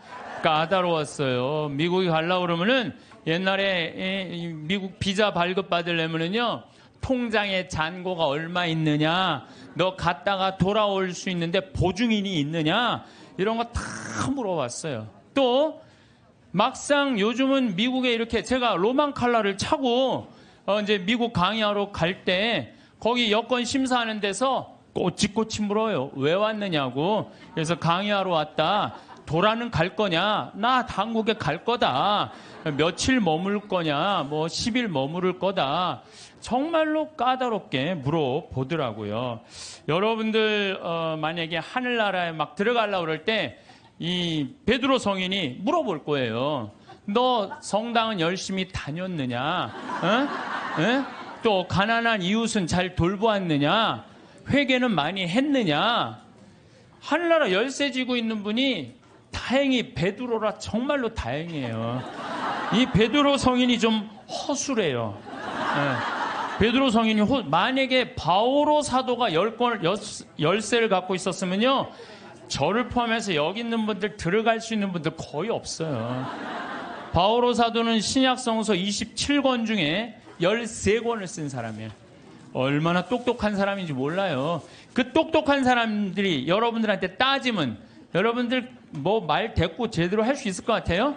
까다로웠어요. 미국에 가려고 그러면은 옛날에 미국 비자 발급받으려면은요, 통장에 잔고가 얼마 있느냐, 너 갔다가 돌아올 수 있는데 보증인이 있느냐, 이런 거 다 물어봤어요. 또 막상 요즘은 미국에 이렇게 제가 로망 칼라를 차고 이제 미국 강의하러 갈 때 거기 여권 심사하는 데서 꼬치꼬치 물어요. 왜 왔느냐고. 그래서 강의하러 왔다. 도라는 갈 거냐? 나 한국에 갈 거다. 며칠 머물 거냐? 뭐 10일 머무를 거다. 정말로 까다롭게 물어보더라고요. 여러분들 만약에 하늘나라에 막 들어가려고 그럴 때 이 베드로 성인이 물어볼 거예요. 너 성당은 열심히 다녔느냐? 또 가난한 이웃은 잘 돌보았느냐? 회개는 많이 했느냐? 하늘나라 열쇠 쥐고 있는 분이 다행히 베드로라 정말로 다행이에요. 이 베드로 성인이 좀 허술해요. 베드로 성인이 만약에 바오로 사도가 열쇠를 갖고 있었으면요, 저를 포함해서 여기 있는 분들 들어갈 수 있는 분들 거의 없어요. 바오로 사도는 신약성서 27권 중에 13권을 쓴 사람이에요. 얼마나 똑똑한 사람인지 몰라요. 그 똑똑한 사람들이 여러분들한테 따지면 여러분들 뭐 말 대꾸 제대로 할 수 있을 것 같아요?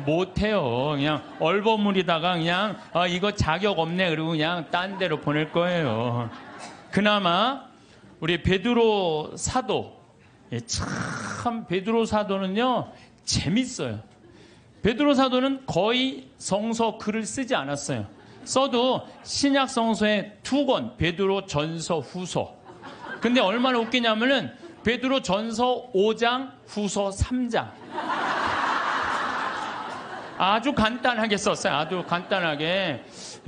못해요. 그냥 얼버무리다가 그냥 이거 자격 없네 그리고 그냥 딴 데로 보낼 거예요. 그나마 우리 베드로 사도, 참 베드로 사도는요 재밌어요. 베드로 사도는 거의 성서 글을 쓰지 않았어요. 써도 신약 성서에 2권, 베드로 전서 후서. 근데 얼마나 웃기냐면은 베드로 전서 5장, 후서 3장. 아주 간단하게 썼어요. 아주 간단하게.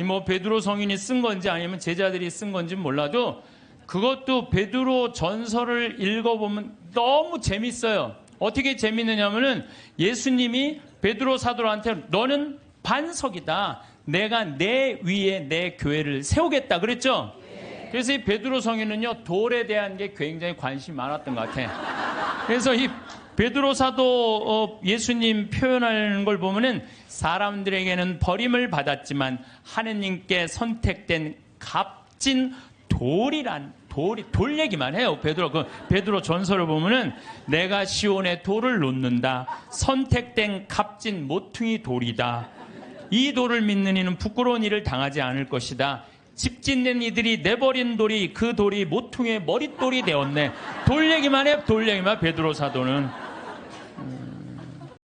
뭐 베드로 성인이 쓴 건지 아니면 제자들이 쓴 건지 몰라도 그것도 베드로 전서를 읽어보면 너무 재밌어요. 어떻게 재밌느냐면은 예수님이 베드로 사도한테 너는 반석이다. 내가 내 위에 내 교회를 세우겠다 그랬죠? 그래서 이 베드로 성인은요 돌에 대한 게 굉장히 관심이 많았던 것 같아. 그래서 이 베드로 사도 예수님 표현하는 걸 보면은 사람들에게는 버림을 받았지만 하느님께 선택된 값진 돌 얘기만 해요. 베드로 전서를 보면은 내가 시온에 돌을 놓는다. 선택된 값진 모퉁이 돌이다. 이 돌을 믿는 이는 부끄러운 일을 당하지 않을 것이다. 집 짓는 이들이 내버린 돌이 그 돌이 모퉁이의 머릿돌이 되었네. 돌 얘기만 해. 돌 얘기만. 베드로 사도는